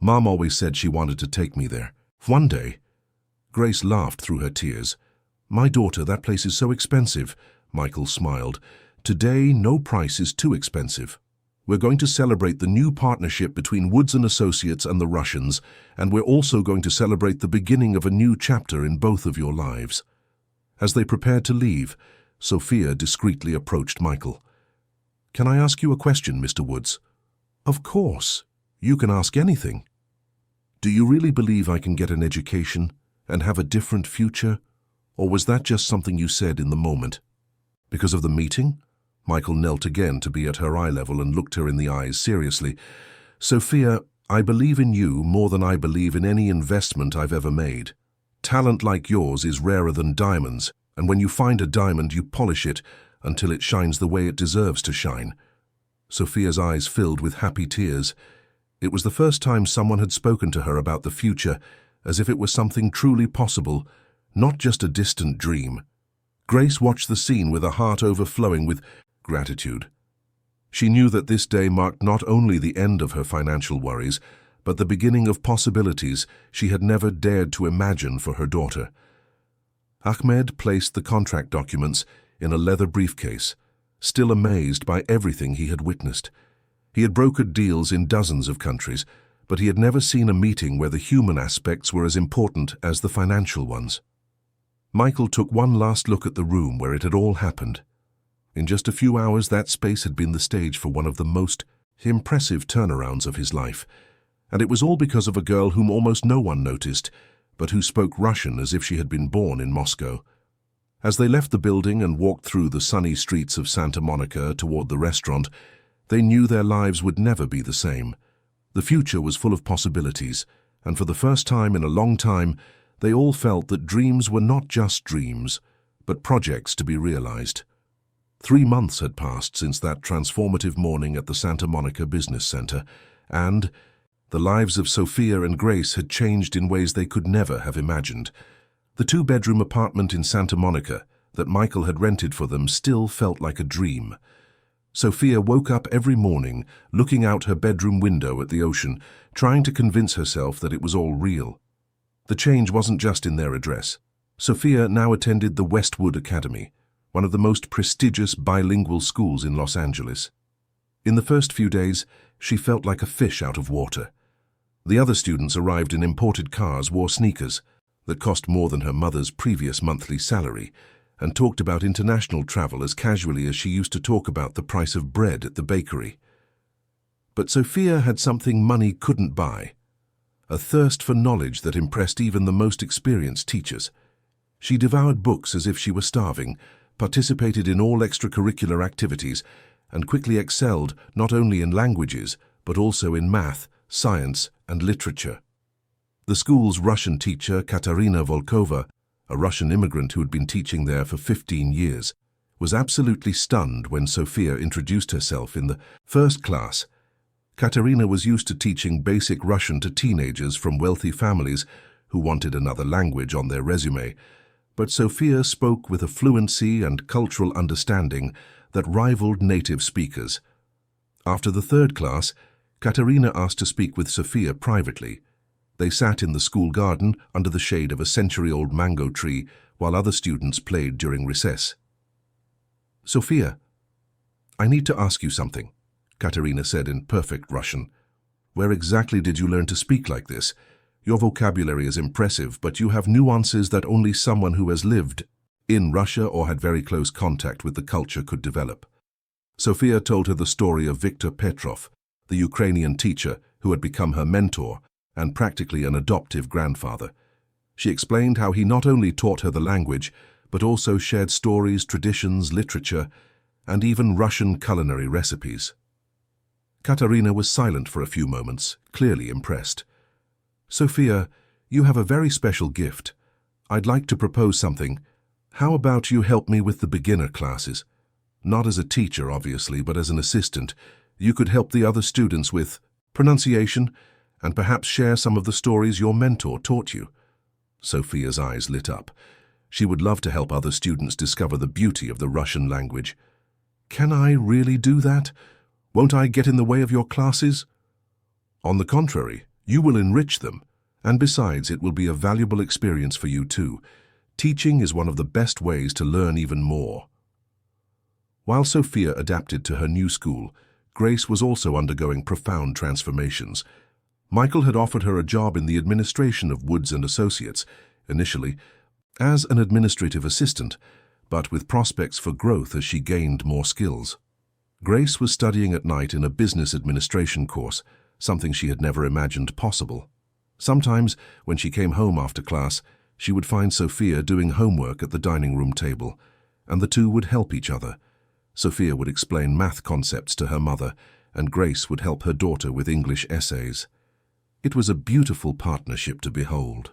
Mom always said she wanted to take me there. One day." Grace laughed through her tears. My daughter, that place is so expensive, Michael smiled. Today, no price is too expensive. We're going to celebrate the new partnership between Woods & Associates and the Russians, and we're also going to celebrate the beginning of a new chapter in both of your lives. As they prepared to leave, Sophia discreetly approached Michael. Can I ask you a question, Mr. Woods? Of course. You can ask anything. Do you really believe I can get an education and have a different future? Or was that just something you said in the moment? Because of the meeting? Michael knelt again to be at her eye level and looked her in the eyes seriously. Sophia, I believe in you more than I believe in any investment I've ever made. Talent like yours is rarer than diamonds, and when you find a diamond, you polish it until it shines the way it deserves to shine. Sophia's eyes filled with happy tears. It was the first time someone had spoken to her about the future, as if it was something truly possible, not just a distant dream. Grace watched the scene with a heart overflowing with gratitude. She knew that this day marked not only the end of her financial worries, but the beginning of possibilities she had never dared to imagine for her daughter. Ahmed placed the contract documents in a leather briefcase, still amazed by everything he had witnessed. He had brokered deals in dozens of countries, but he had never seen a meeting where the human aspects were as important as the financial ones. Michael took one last look at the room where it had all happened. In just a few hours, that space had been the stage for one of the most impressive turnarounds of his life, and it was all because of a girl whom almost no one noticed, but who spoke Russian as if she had been born in Moscow. As they left the building and walked through the sunny streets of Santa Monica toward the restaurant, they knew their lives would never be the same. The future was full of possibilities, and for the first time in a long time, they all felt that dreams were not just dreams, but projects to be realized. 3 months had passed since that transformative morning at the Santa Monica Business Center, and the lives of Sophia and Grace had changed in ways they could never have imagined. The 2-bedroom apartment in Santa Monica that Michael had rented for them still felt like a dream. Sophia woke up every morning, looking out her bedroom window at the ocean, trying to convince herself that it was all real. The change wasn't just in their address. Sophia now attended the Westwood Academy, one of the most prestigious bilingual schools in Los Angeles. In the first few days, she felt like a fish out of water. The other students arrived in imported cars, wore sneakers that cost more than her mother's previous monthly salary, and talked about international travel as casually as she used to talk about the price of bread at the bakery. But Sophia had something money couldn't buy, a thirst for knowledge that impressed even the most experienced teachers. She devoured books as if she were starving, participated in all extracurricular activities, and quickly excelled not only in languages, but also in math, science, and literature. The school's Russian teacher, Katerina Volkova, a Russian immigrant who had been teaching there for 15 years, was absolutely stunned when Sophia introduced herself in the first class. Katerina was used to teaching basic Russian to teenagers from wealthy families who wanted another language on their resume, but Sophia spoke with a fluency and cultural understanding that rivaled native speakers. After the third class, Katerina asked to speak with Sophia privately. They sat in the school garden under the shade of a century-old mango tree while other students played during recess. Sophia, I need to ask you something, Katerina said in perfect Russian. Where exactly did you learn to speak like this? Your vocabulary is impressive, but you have nuances that only someone who has lived in Russia or had very close contact with the culture could develop. Sophia told her the story of Viktor Petrov, the Ukrainian teacher who had become her mentor and practically an adoptive grandfather. She explained how he not only taught her the language, but also shared stories, traditions, literature, and even Russian culinary recipes. Katerina was silent for a few moments, clearly impressed. Sophia, you have a very special gift. I'd like to propose something. How about you help me with the beginner classes? Not as a teacher, obviously, but as an assistant. You could help the other students with pronunciation and perhaps share some of the stories your mentor taught you. Sophia's eyes lit up. She would love to help other students discover the beauty of the Russian language. Can I really do that? Won't I get in the way of your classes? On the contrary, you will enrich them, and besides, it will be a valuable experience for you too. Teaching is one of the best ways to learn even more. While Sophia adapted to her new school, Grace was also undergoing profound transformations. Michael had offered her a job in the administration of Woods & Associates, initially as an administrative assistant, but with prospects for growth as she gained more skills. Grace was studying at night in a business administration course, something she had never imagined possible. Sometimes, when she came home after class, she would find Sophia doing homework at the dining room table, and the two would help each other. Sophia would explain math concepts to her mother, and Grace would help her daughter with English essays. It was a beautiful partnership to behold.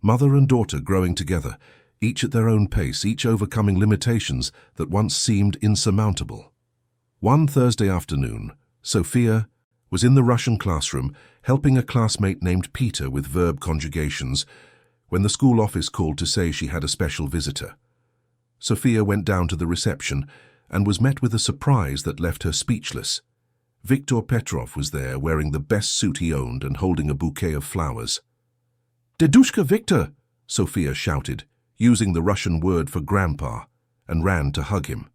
Mother and daughter growing together, each at their own pace, each overcoming limitations that once seemed insurmountable. One Thursday afternoon, Sophia was in the Russian classroom helping a classmate named Peter with verb conjugations when the school office called to say she had a special visitor. Sophia went down to the reception and was met with a surprise that left her speechless. Viktor Petrov was there, wearing the best suit he owned and holding a bouquet of flowers. "Dedushka Viktor!" Sophia shouted, using the Russian word for grandpa, and ran to hug him.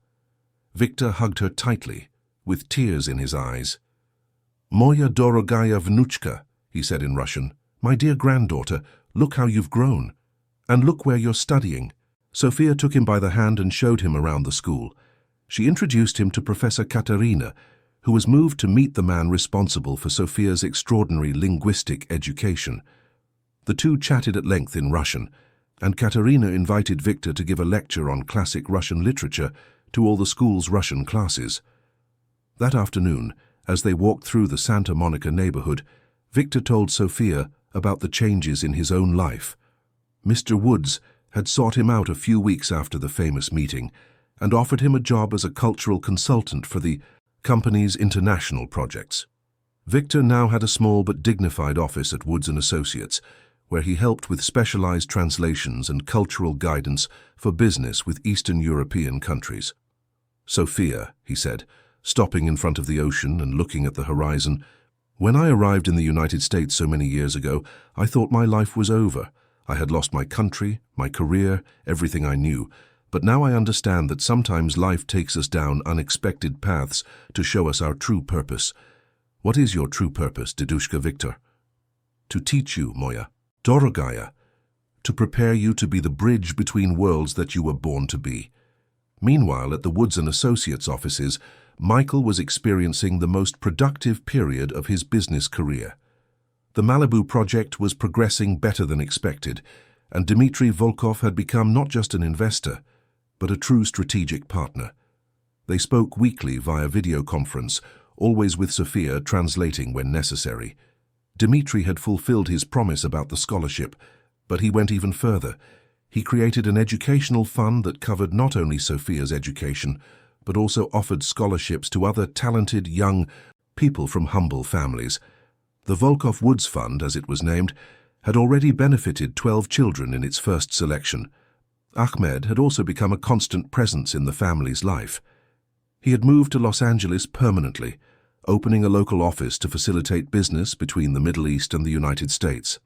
Viktor hugged her tightly, with tears in his eyes. "Moya dorogaya vnuchka," he said in Russian. "My dear granddaughter, look how you've grown. And look where you're studying." Sophia took him by the hand and showed him around the school. She introduced him to Professor Katerina, who was moved to meet the man responsible for Sophia's extraordinary linguistic education. The two chatted at length in Russian, and Katerina invited Viktor to give a lecture on classic Russian literature to all the school's Russian classes. That afternoon, as they walked through the Santa Monica neighborhood, Viktor told Sophia about the changes in his own life. Mr. Woods had sought him out a few weeks after the famous meeting and offered him a job as a cultural consultant for the company's international projects. Viktor now had a small but dignified office at Woods & Associates, where he helped with specialized translations and cultural guidance for business with Eastern European countries. "Sophia," he said, stopping in front of the ocean and looking at the horizon, "when I arrived in the United States so many years ago, I thought my life was over. I had lost my country, my career, everything I knew. But now I understand that sometimes life takes us down unexpected paths to show us our true purpose." "What is your true purpose, Dedushka Viktor?" "To teach you, Moya. Dorogaya. To prepare you to be the bridge between worlds that you were born to be." Meanwhile, at the Woods & Associates offices, Michael was experiencing the most productive period of his business career. The Malibu project was progressing better than expected, and Dmitry Volkov had become not just an investor, but a true strategic partner. They spoke weekly via video conference, always with Sophia translating when necessary. Dmitry had fulfilled his promise about the scholarship, but he went even further. He created an educational fund that covered not only Sophia's education, but also offered scholarships to other talented young people from humble families. The Volkov Woods Fund, as it was named, had already benefited 12 children in its first selection. Ahmed had also become a constant presence in the family's life. He had moved to Los Angeles permanently, opening a local office to facilitate business between the Middle East and the United States.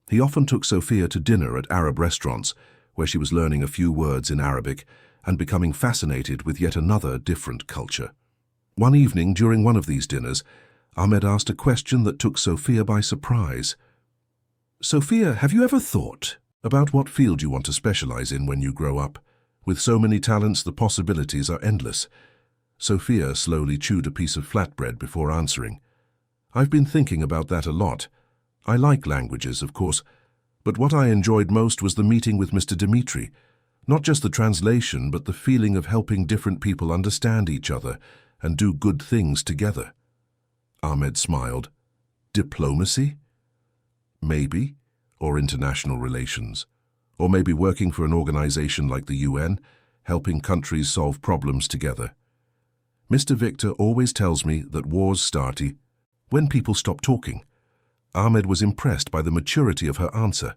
He often took Sophia to dinner at Arab restaurants, where she was learning a few words in Arabic and becoming fascinated with yet another different culture. One evening during one of these dinners, Ahmed asked a question that took Sophia by surprise. "Sophia, have you ever thought about what field you want to specialize in when you grow up? With so many talents, the possibilities are endless." Sophia slowly chewed a piece of flatbread before answering. "I've been thinking about that a lot. I like languages, of course, but what I enjoyed most was the meeting with Mr. Dmitry. Not just the translation, but the feeling of helping different people understand each other and do good things together." Ahmed smiled. "Diplomacy? Maybe, or international relations. Or maybe working for an organization like the UN, helping countries solve problems together. Mr. Viktor always tells me that wars start when people stop talking." Ahmed was impressed by the maturity of her answer.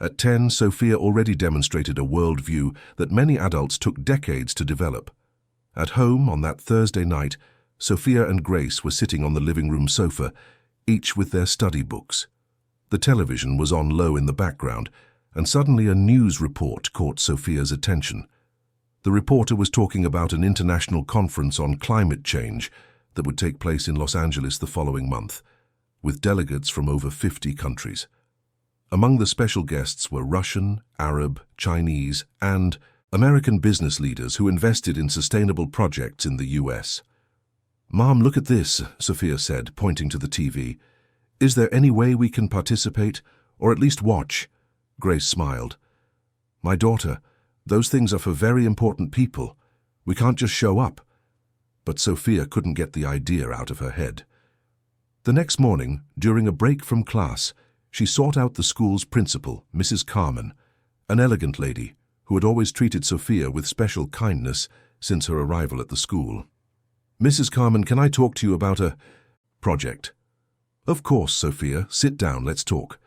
At 10, Sophia already demonstrated a worldview that many adults took decades to develop. At home, on that Thursday night, Sophia and Grace were sitting on the living room sofa, each with their study books. The television was on low in the background, and suddenly a news report caught Sophia's attention. The reporter was talking about an international conference on climate change that would take place in Los Angeles the following month, with delegates from over 50 countries. Among the special guests were Russian, Arab, Chinese, and American business leaders who invested in sustainable projects in the US. "Mom, look at this," Sophia said, pointing to the TV. "Is there any way we can participate, or at least watch?" Grace smiled. "My daughter, those things are for very important people. We can't just show up." But Sophia couldn't get the idea out of her head. The next morning, during a break from class, she sought out the school's principal, Mrs. Carmen, an elegant lady who had always treated Sophia with special kindness since her arrival at the school. "Mrs. Carmen, can I talk to you about a project?" "Of course, Sophia. Sit down, let's talk."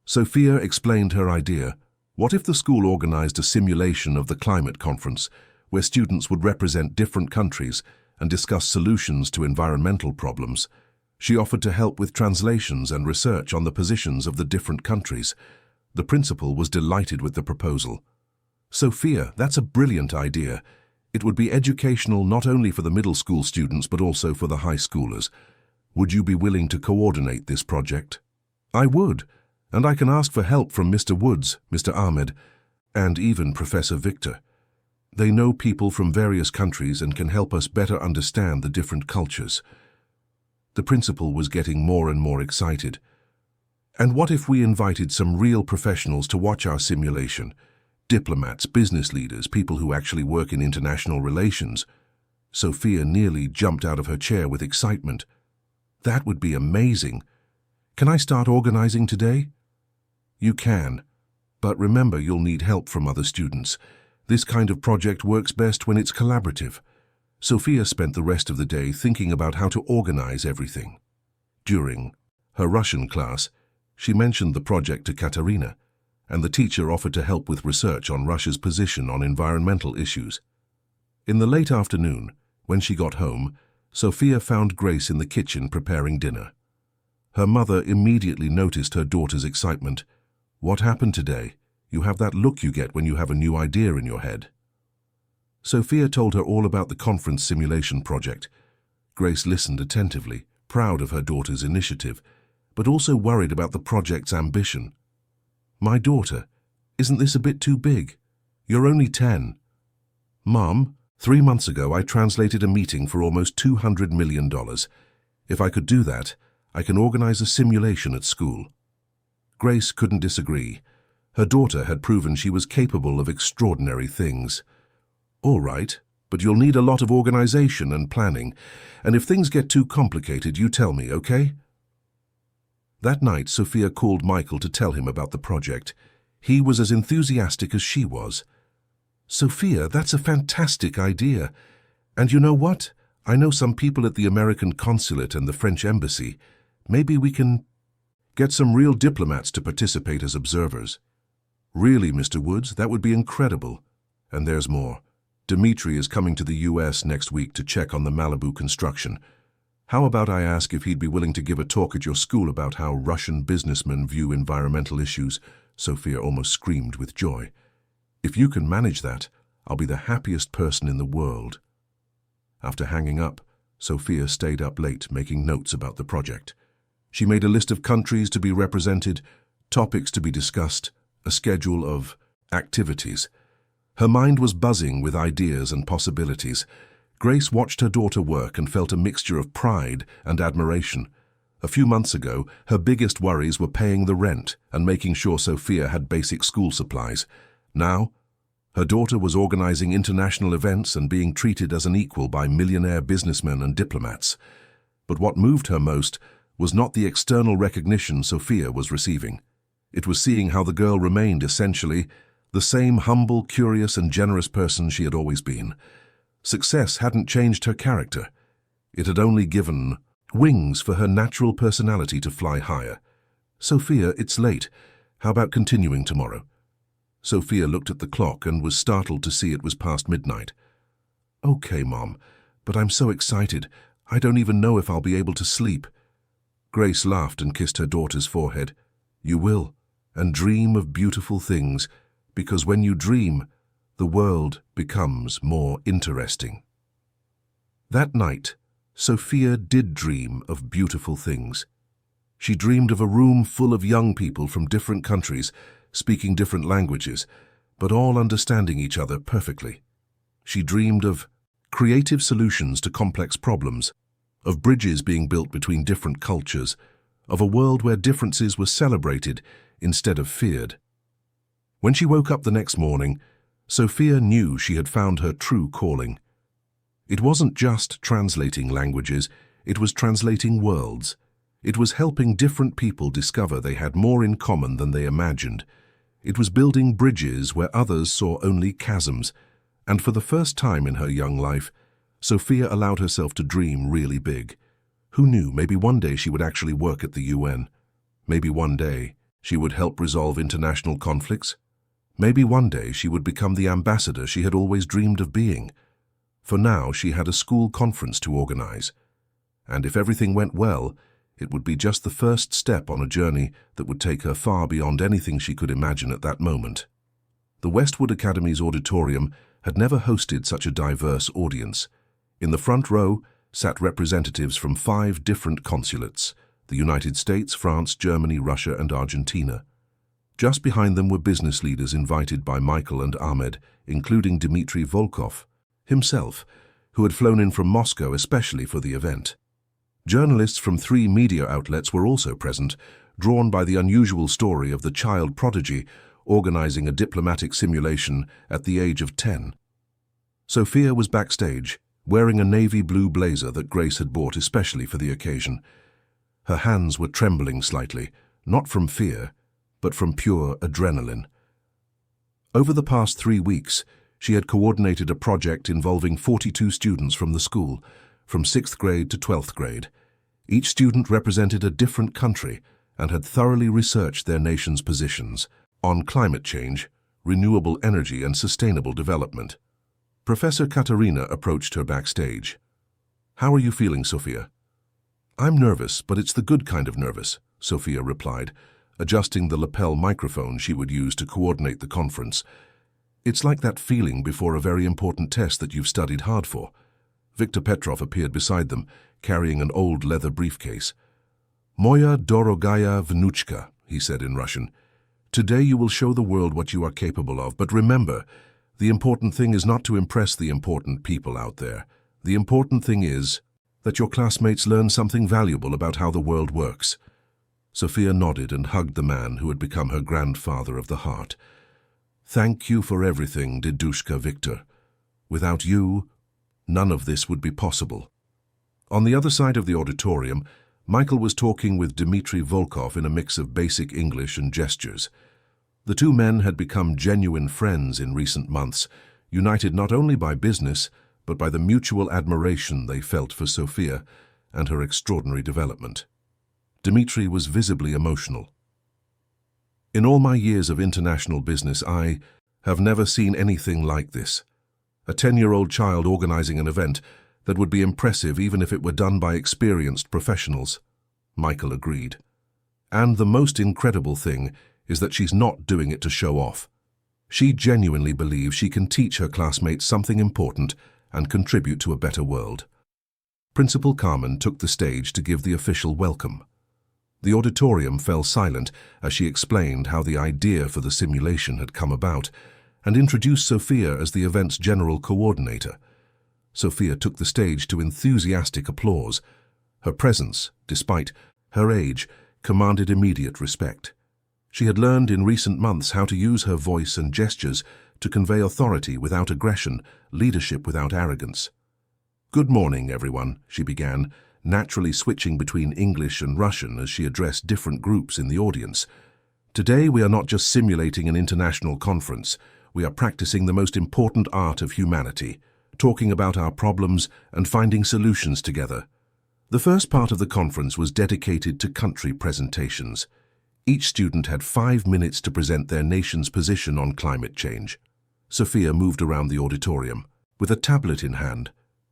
Sophia explained her idea. What if the school organized a simulation of the climate conference, where students would represent different countries and discuss solutions to environmental problems? She offered to help with translations and research on the positions of the different countries. The principal was delighted with the proposal. "Sophia, that's a brilliant idea. It would be educational not only for the middle school students but also for the high schoolers. Would you be willing to coordinate this project?" "I would, and I can ask for help from Mr. Woods, Mr. Ahmed, and even Professor Victor. They know people from various countries and can help us better understand the different cultures." The principal was getting more and more excited. "And what if we invited some real professionals to watch our simulation? Diplomats, business leaders, people who actually work in international relations." Sophia nearly jumped out of her chair with excitement. "That would be amazing. Can I start organizing today?" "You can, but remember you'll need help from other students. This kind of project works best when it's collaborative." Sophia spent the rest of the day thinking about how to organize everything. During her Russian class, she mentioned the project to Katerina, and the teacher offered to help with research on Russia's position on environmental issues. In the late afternoon, when she got home, Sophia found Grace in the kitchen preparing dinner. Her mother immediately noticed her daughter's excitement. "What happened today? You have that look you get when you have a new idea in your head." Sophia told her all about the conference simulation project. Grace listened attentively, proud of her daughter's initiative, but also worried about the project's ambition. "My daughter, isn't this a bit too big? You're only 10. "Mom, 3 months ago I translated a meeting for almost $200 million. If I could do that, I can organize a simulation at school." Grace couldn't disagree. Her daughter had proven she was capable of extraordinary things. "All right, but you'll need a lot of organization and planning, and if things get too complicated, you tell me, okay?" That night, Sophia called Michael to tell him about the project. He was as enthusiastic as she was. "Sophia, that's a fantastic idea. And you know what? I know some people at the American consulate and the French embassy. Maybe we can get some real diplomats to participate as observers." "Really, Mr. Woods, that would be incredible. And there's more. Dmitri is coming to the US next week to check on the Malibu construction. How about I ask if he'd be willing to give a talk at your school about how Russian businessmen view environmental issues?" Sophia almost screamed with joy. "If you can manage that, I'll be the happiest person in the world." After hanging up, Sophia stayed up late making notes about the project. She made a list of countries to be represented, topics to be discussed, a schedule of activities. Her mind was buzzing with ideas and possibilities. Grace watched her daughter work and felt a mixture of pride and admiration. A few months ago, her biggest worries were paying the rent and making sure Sophia had basic school supplies. Now, her daughter was organizing international events and being treated as an equal by millionaire businessmen and diplomats. But what moved her most was not the external recognition Sophia was receiving. It was seeing how the girl remained essentially the same humble, curious, and generous person she had always been. Success hadn't changed her character. It had only given wings for her natural personality to fly higher. "Sophia, it's late. How about continuing tomorrow?" Sophia looked at the clock and was startled to see it was past midnight. "Okay, Mom, but I'm so excited. I don't even know if I'll be able to sleep." Grace laughed and kissed her daughter's forehead. "You will. You'll be fine. Tomorrow is just a test. You'll get better. You'll be fine." Sophia, and dream of beautiful things, because when you dream, the world becomes more interesting. That night, Sophia did dream of beautiful things. She dreamed of a room full of young people from different countries, speaking different languages, but all understanding each other perfectly. She dreamed of creative solutions to complex problems, of bridges being built between different cultures, of a world where differences were celebrated instead of feared. When she woke up the next morning, Sophia knew she had found her true calling. It wasn't just translating languages, it was translating worlds. It was helping different people discover they had more in common than they imagined. It was building bridges where others saw only chasms. And for the first time in her young life, Sophia allowed herself to dream really big. Who knew, maybe one day she would actually work at the UN. Maybe one day she would help resolve international conflicts. Maybe one day she would become the ambassador she had always dreamed of being. For now, she had a school conference to organize. And if everything went well, it would be just the first step on a journey that would take her far beyond anything she could imagine at that moment. The Westwood Academy's auditorium had never hosted such a diverse audience. In the front row sat representatives from 5 different consulates: the United States, France, Germany, Russia, and Argentina. Just behind them were business leaders invited by Michael and Ahmed, including Dmitry Volkov himself, who had flown in from Moscow especially for the event. Journalists from 3 media outlets were also present, drawn by the unusual story of the child prodigy organizing a diplomatic simulation at the age of 10. Sophia was backstage, wearing a navy blue blazer that Grace had bought especially for the occasion. Her hands were trembling slightly, not from fear, but from pure adrenaline. Over the past 3 weeks, she had coordinated a project involving 42 students from the school, from 6th grade to 12th grade. Each student represented a different country and had thoroughly researched their nation's positions on climate change, renewable energy, and sustainable development. Professor Katerina approached her backstage. "How are you feeling, Sophia?" "I'm nervous, but it's the good kind of nervous," Sophia replied, adjusting the lapel microphone she would use to coordinate the conference. "It's like that feeling before a very important test that you've studied hard for." Viktor Petrov appeared beside them, carrying an old leather briefcase. "Moya dorogaya vnuchka," he said in Russian. "Today you will show the world what you are capable of, but remember, the important thing is not to impress the important people out there. The important thing is that your classmates learn something valuable about how the world works." Sophia nodded and hugged the man who had become her grandfather of the heart. "Thank you for everything, Didushka Victor. Without you, none of this would be possible." On the other side of the auditorium, Michael was talking with Dmitry Volkov in a mix of basic English and gestures. The 2 men had become genuine friends in recent months, united not only by business, but by the mutual admiration they felt for Sophia and her extraordinary development. Dmitry was visibly emotional. "In all my years of international business, I have never seen anything like this. A 10-year-old child organizing an event that would be impressive even if it were done by experienced professionals," Michael agreed. "And the most incredible thing is that she's not doing it to show off. She genuinely believes she can teach her classmates something important and contribute to a better world." Principal Carmen took the stage to give the official welcome. The auditorium fell silent as she explained how the idea for the simulation had come about and introduced Sophia as the event's general coordinator. Sophia took the stage to enthusiastic applause. Her presence, despite her age, commanded immediate respect. She had learned in recent months how to use her voice and gestures to convey authority without aggression, leadership without arrogance. "Good morning, everyone," she began, naturally switching between English and Russian as she addressed different groups in the audience. "Today we are not just simulating an international conference. We are practicing the most important art of humanity, talking about our problems and finding solutions together." The first part of the conference was dedicated to country presentations. Each student had 5 minutes to present their nation's position on climate change. Sophia moved around the auditorium, with a tablet in hand,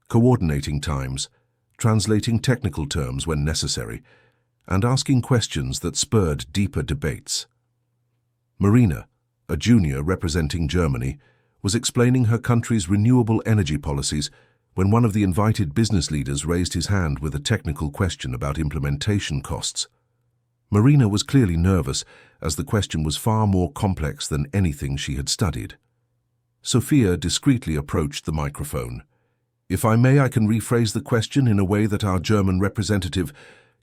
coordinating times, translating technical terms when necessary, and asking questions that spurred deeper debates. Marina, a junior representing Germany, was explaining her country's renewable energy policies when one of the invited business leaders raised his hand with a technical question about implementation costs. Marina was clearly nervous, as the question was far more complex than anything she had studied. Sophia discreetly approached the microphone. "If I may, I can rephrase the question in a way that our German representative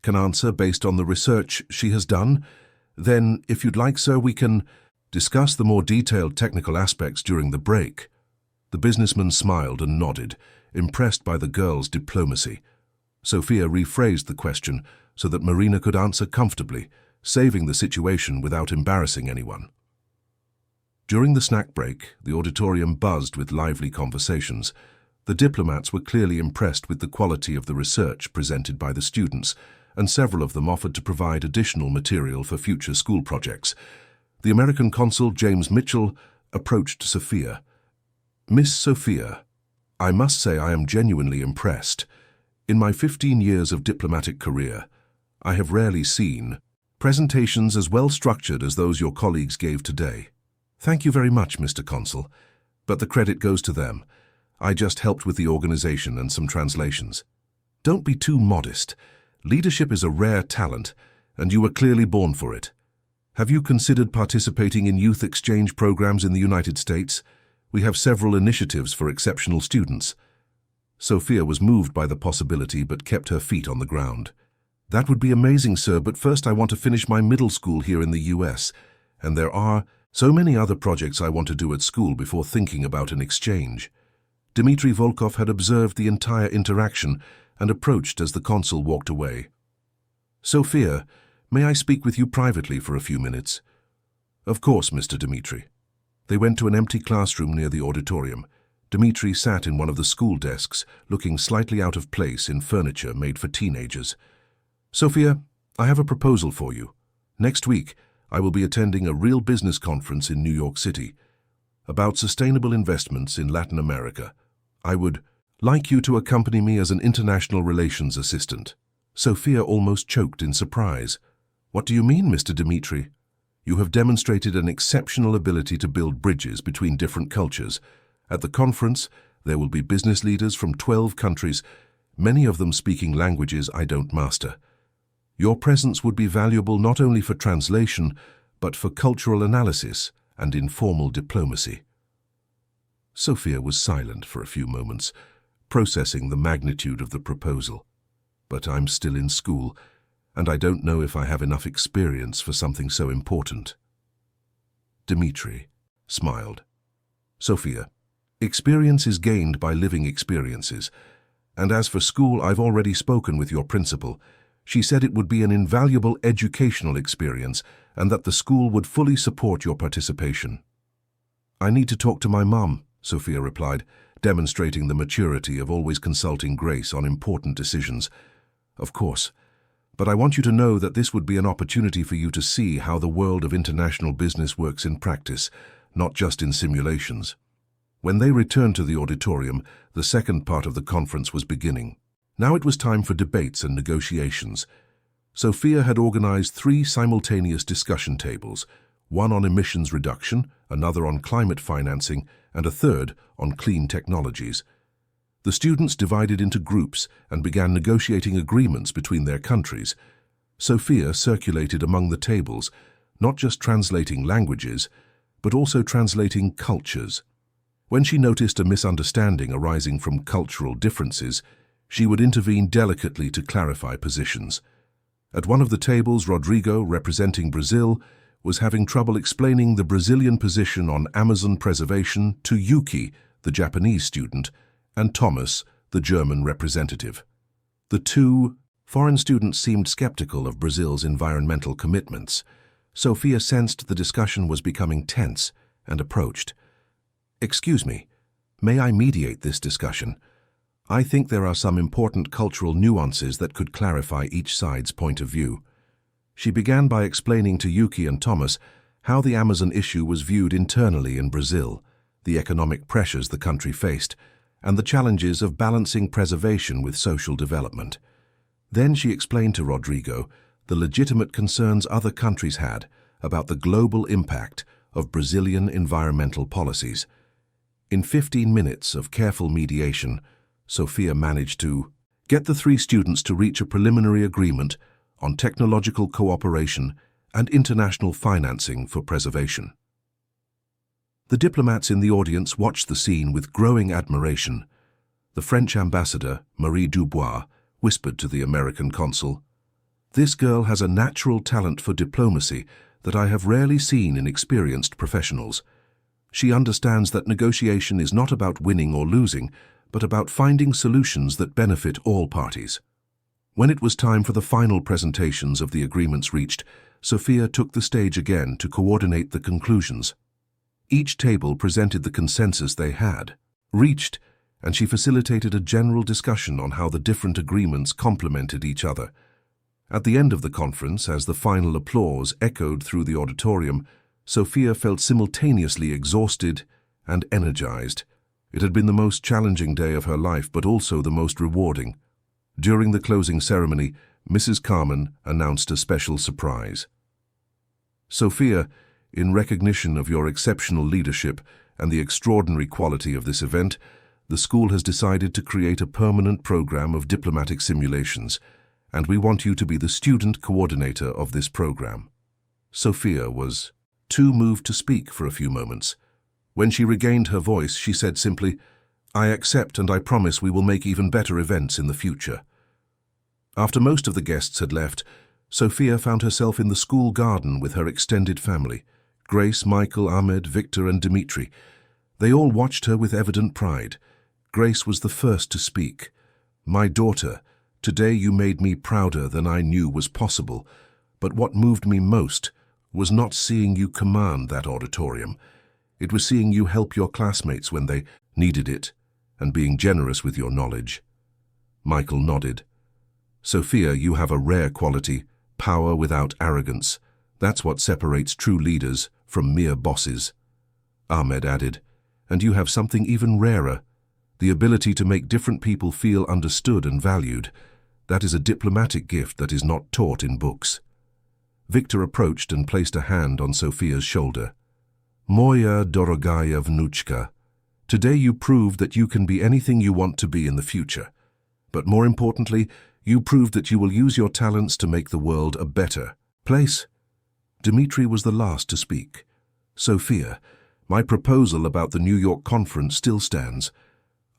can answer based on the research she has done. Then, if you'd like, sir, we can discuss the more detailed technical aspects during the break." The businessman smiled and nodded, impressed by the girl's diplomacy. Sophia rephrased the question so that Marina could answer comfortably, saving the situation without embarrassing anyone. During the snack break, the auditorium buzzed with lively conversations. The diplomats were clearly impressed with the quality of the research presented by the students, and several of them offered to provide additional material for future school projects. The American consul, James Mitchell, approached Sophia. "Miss Sophia, I must say I am genuinely impressed. In my 15 years of diplomatic career, I have rarely seen presentations as well structured as those your colleagues gave today." "Thank you very much, Mr. Consul, but the credit goes to them. I just helped with the organization and some translations." "Don't be too modest. Leadership is a rare talent, and you were clearly born for it. Have you considered participating in youth exchange programs in the United States? We have several initiatives for exceptional students." Sophia was moved by the possibility but kept her feet on the ground. "That would be amazing, sir, but first I want to finish my middle school here in the US, and there are so many other projects I want to do at school before thinking about an exchange." Dmitry Volkov had observed the entire interaction and approached as the consul walked away. "Sophia, may I speak with you privately for a few minutes?" "Of course, Mr. Dmitry." They went to an empty classroom near the auditorium. Dmitry sat in one of the school desks, looking slightly out of place in furniture made for teenagers. "Sophia, I have a proposal for you. Next week, I will be attending a real business conference in New York City about sustainable investments in Latin America. I would like you to accompany me as an international relations assistant." Sophia almost choked in surprise. "What do you mean, Mr. Dmitry? You have demonstrated an exceptional ability to build bridges between different cultures. At the conference, there will be business leaders from 12 countries, many of them speaking languages I don't master. Your presence would be valuable not only for translation, but for cultural analysis and informal diplomacy." Sophia was silent for a few moments, processing the magnitude of the proposal. "But I'm still in school, and I don't know if I have enough experience for something so important." Dmitry smiled. "Sophia, experience is gained by living experiences, and as for school, I've already spoken with your principal. She said it would be an invaluable educational experience and that the school would fully support your participation." "I need to talk to my mom," Sophia replied, demonstrating the maturity of always consulting Grace on important decisions. "Of course. But I want you to know that this would be an opportunity for you to see how the world of international business works in practice, not just in simulations." When they returned to the auditorium, the second part of the conference was beginning. Now it was time for debates and negotiations. Sophia had organized 3 simultaneous discussion tables, one on emissions reduction, another on climate financing, and a third on clean technologies. The students divided into groups and began negotiating agreements between their countries. Sophia circulated among the tables, not just translating languages, but also translating cultures. When she noticed a misunderstanding arising from cultural differences, she would intervene delicately to clarify positions. At one of the tables, Rodrigo, representing Brazil, was having trouble explaining the Brazilian position on Amazon preservation to Yuki, the Japanese student, and Thomas, the German representative. The 2 foreign students seemed skeptical of Brazil's environmental commitments. Sophia sensed the discussion was becoming tense and approached. "Excuse me, may I mediate this discussion? I think there are some important cultural nuances that could clarify each side's point of view." She began by explaining to Yuki and Thomas how the Amazon issue was viewed internally in Brazil, the economic pressures the country faced, and the challenges of balancing preservation with social development. Then she explained to Rodrigo the legitimate concerns other countries had about the global impact of Brazilian environmental policies. In 15 minutes of careful mediation, Sophia managed to get the three students to reach a preliminary agreement on technological cooperation and international financing for preservation. The diplomats in the audience watched the scene with growing admiration. The French ambassador, Marie Dubois, whispered to the American consul, "This girl has a natural talent for diplomacy that I have rarely seen in experienced professionals. She understands that negotiation is not about winning or losing, but about finding solutions that benefit all parties." When it was time for the final presentations of the agreements reached, Sophia took the stage again to coordinate the conclusions. Each table presented the consensus they had reached, and she facilitated a general discussion on how the different agreements complemented each other. At the end of the conference, as the final applause echoed through the auditorium, Sophia felt simultaneously exhausted and energized. It had been the most challenging day of her life, but also the most rewarding. During the closing ceremony, Mrs. Carmen announced a special surprise. "Sophia, in recognition of your exceptional leadership and the extraordinary quality of this event, the school has decided to create a permanent program of diplomatic simulations, and we want you to be the student coordinator of this program." Sophia was too moved to speak for a few moments. When she regained her voice, she said simply, "I accept, and I promise we will make even better events in the future." After most of the guests had left, Sophia found herself in the school garden with her extended family, Grace, Michael, Ahmed, Victor, and Dimitri. They all watched her with evident pride. Grace was the first to speak. "My daughter, today you made me prouder than I knew was possible, but what moved me most was not seeing you command that auditorium. It was seeing you help your classmates when they needed it, and being generous with your knowledge." Michael nodded. "Sophia, you have a rare quality, power without arrogance. That's what separates true leaders from mere bosses." Ahmed added, "And you have something even rarer, the ability to make different people feel understood and valued. That is a diplomatic gift that is not taught in books." Victor approached and placed a hand on Sophia's shoulder. "Moja dorogaya vnuchka, today you proved that you can be anything you want to be in the future. But more importantly, you proved that you will use your talents to make the world a better place." Dimitri was the last to speak. "Sophia, my proposal about the New York conference still stands.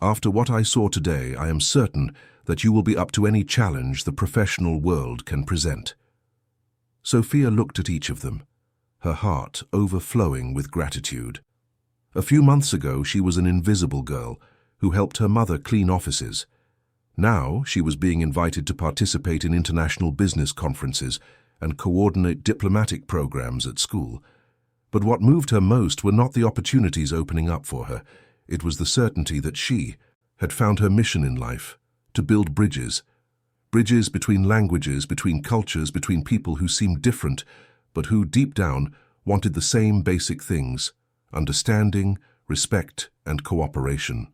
After what I saw today, I am certain that you will be up to any challenge the professional world can present." Sophia looked at each of them, her heart overflowing with gratitude. A few months ago, she was an invisible girl who helped her mother clean offices. Now, she was being invited to participate in international business conferences and coordinate diplomatic programs at school. But what moved her most were not the opportunities opening up for her. It was the certainty that she had found her mission in life, to build bridges. Bridges between languages, between cultures, between people who seemed different, but who, deep down, wanted the same basic things: understanding, respect, and cooperation.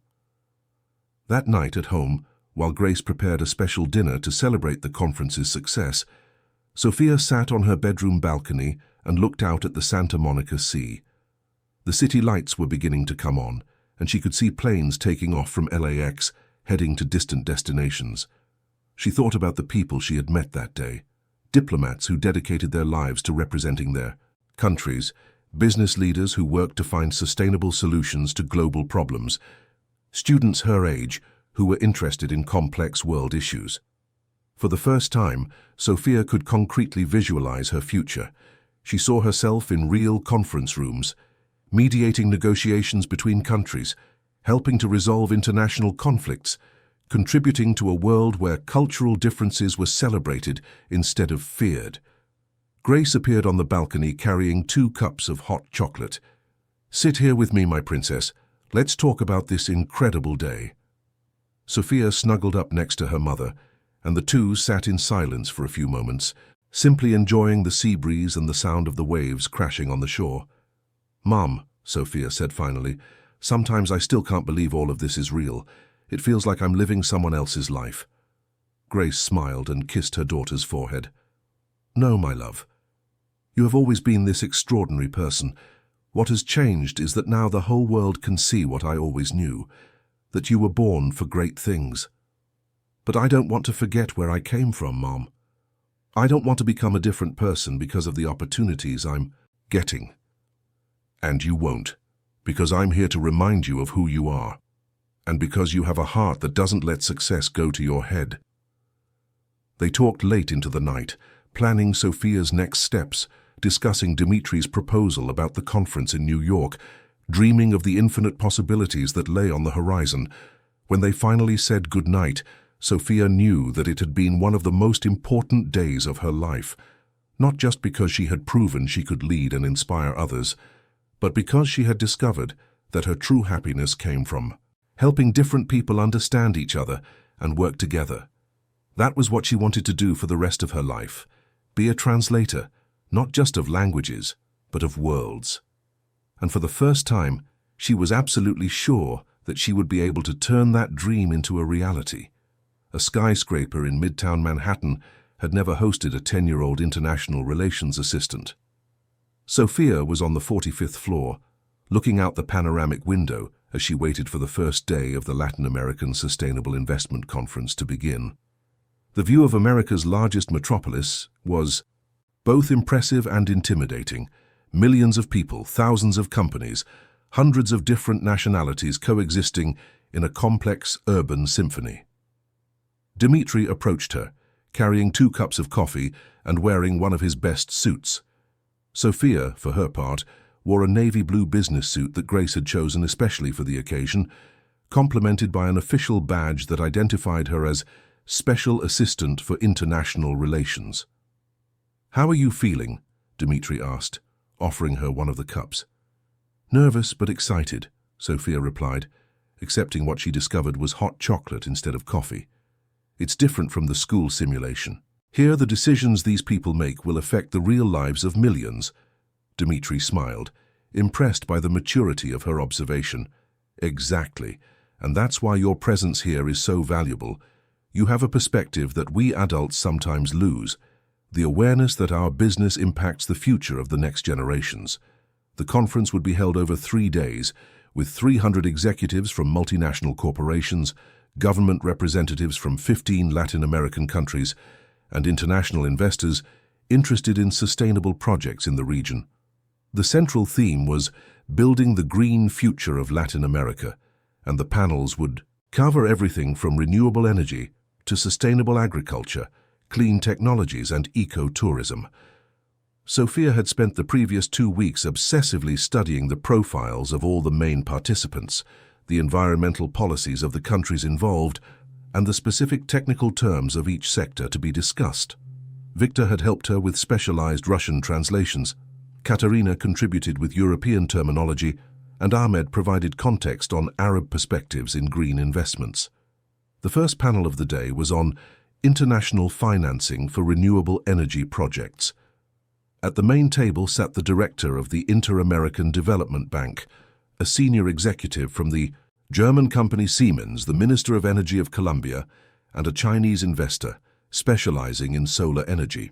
That night at home, while Grace prepared a special dinner to celebrate the conference's success, Sophia sat on her bedroom balcony and looked out at the Santa Monica Sea. The city lights were beginning to come on, and she could see planes taking off from LAX, heading to distant destinations. She thought about the people she had met that day, diplomats who dedicated their lives to representing their countries, business leaders who worked to find sustainable solutions to global problems, students her age who were interested in complex world issues. For the first time, Sophia could concretely visualize her future. She saw herself in real conference rooms, mediating negotiations between countries, helping to resolve international conflicts, contributing to a world where cultural differences were celebrated instead of feared. Grace appeared on the balcony carrying 2 cups of hot chocolate. "Sit here with me, my princess. Let's talk about this incredible day." Sophia snuggled up next to her mother, and the two sat in silence for a few moments, simply enjoying the sea breeze and the sound of the waves crashing on the shore. "Mom," Sophia said finally, "sometimes I still can't believe all of this is real. It feels like I'm living someone else's life." Grace smiled and kissed her daughter's forehead. "No, my love. You have always been this extraordinary person. What has changed is that now the whole world can see what I always knew, that you were born for great things. But I don't want to forget where I came from, Mom. I don't want to become a different person because of the opportunities I'm getting. And you won't, because I'm here to remind you of who you are, and because you have a heart that doesn't let success go to your head. They talked late into the night, planning Sophia's next steps, discussing Dimitri's proposal about the conference in New York, dreaming of the infinite possibilities that lay on the horizon. When they finally said goodnight, Sophia knew that it had been one of the most important days of her life, not just because she had proven she could lead and inspire others, but because she had discovered that her true happiness came from helping different people understand each other and work together. That was what she wanted to do for the rest of her life, be a translator, not just of languages, but of worlds. And for the first time, she was absolutely sure that she would be able to turn that dream into a reality. A skyscraper in Midtown Manhattan had never hosted a 10-year-old international relations assistant. Sophia was on the 45th floor, looking out the panoramic window as she waited for the first day of the Latin American Sustainable Investment Conference to begin. The view of America's largest metropolis was both impressive and intimidating. Millions of people, thousands of companies, hundreds of different nationalities coexisting in a complex urban symphony. Dimitri approached her, carrying 2 cups of coffee and wearing one of his best suits. Sophia, for her part, wore a navy blue business suit that Grace had chosen especially for the occasion, complemented by an official badge that identified her as Special Assistant for International Relations. "How are you feeling?" Dimitri asked, offering her one of the cups. "Nervous but excited," Sophia replied, accepting what she discovered was hot chocolate instead of coffee. "It's different from the school simulation. Here, the decisions these people make will affect the real lives of millions." Dimitri smiled, impressed by the maturity of her observation. "Exactly, and that's why your presence here is so valuable. You have a perspective that we adults sometimes lose, the awareness that our business impacts the future of the next generations." The conference would be held over 3 days, with 300 executives from multinational corporations, government representatives from 15 Latin American countries, and international investors interested in sustainable projects in the region. The central theme was building the green future of Latin America, and the panels would cover everything from renewable energy to sustainable agriculture, clean technologies, and eco-tourism. Sophia had spent the previous 2 weeks obsessively studying the profiles of all the main participants, the environmental policies of the countries involved, and the specific technical terms of each sector to be discussed. Victor had helped her with specialized Russian translations, Katerina contributed with European terminology, and Ahmed provided context on Arab perspectives in green investments. The first panel of the day was on international financing for renewable energy projects. At the main table sat the director of the Inter-American Development Bank, a senior executive from the German company Siemens, the Minister of Energy of Colombia, and a Chinese investor specializing in solar energy.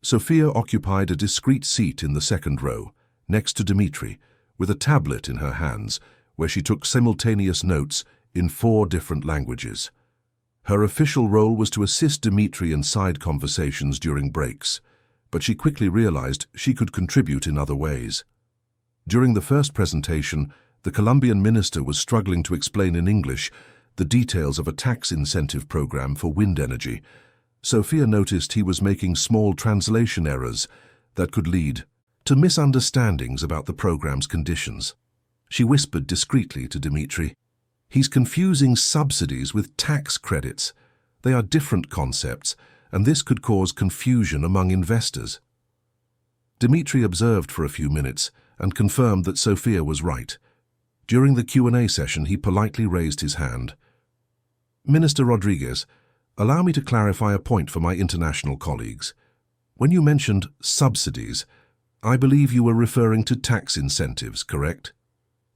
Sophia occupied a discreet seat in the second row, next to Dimitri, with a tablet in her hands, where she took simultaneous notes in 4 different languages. Her official role was to assist Dimitri in side conversations during breaks, but she quickly realized she could contribute in other ways. During the first presentation, the Colombian minister was struggling to explain in English the details of a tax incentive program for wind energy. Sophia noticed he was making small translation errors that could lead to misunderstandings about the program's conditions. She whispered discreetly to Dimitri, "He's confusing subsidies with tax credits. They are different concepts, and this could cause confusion among investors." Dimitri observed for a few minutes and confirmed that Sophia was right. During the Q&A session, he politely raised his hand. "Minister Rodriguez, allow me to clarify a point for my international colleagues. When you mentioned subsidies, I believe you were referring to tax incentives, correct?"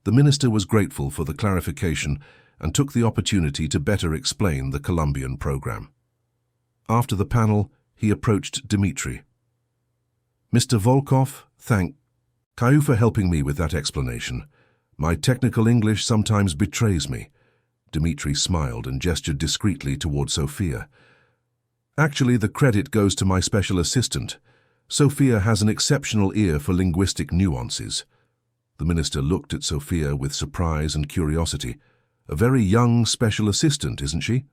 The minister was grateful for the clarification and took the opportunity to better explain the Colombian program. After the panel, he approached Dimitri. "Mr. Volkov, thank..." Caillou for helping me with that explanation. My technical English sometimes betrays me. Dimitri smiled and gestured discreetly toward Sophia. Actually, the credit goes to my special assistant. Sophia has an exceptional ear for linguistic nuances. The minister looked at Sophia with surprise and curiosity. A very young special assistant, isn't she?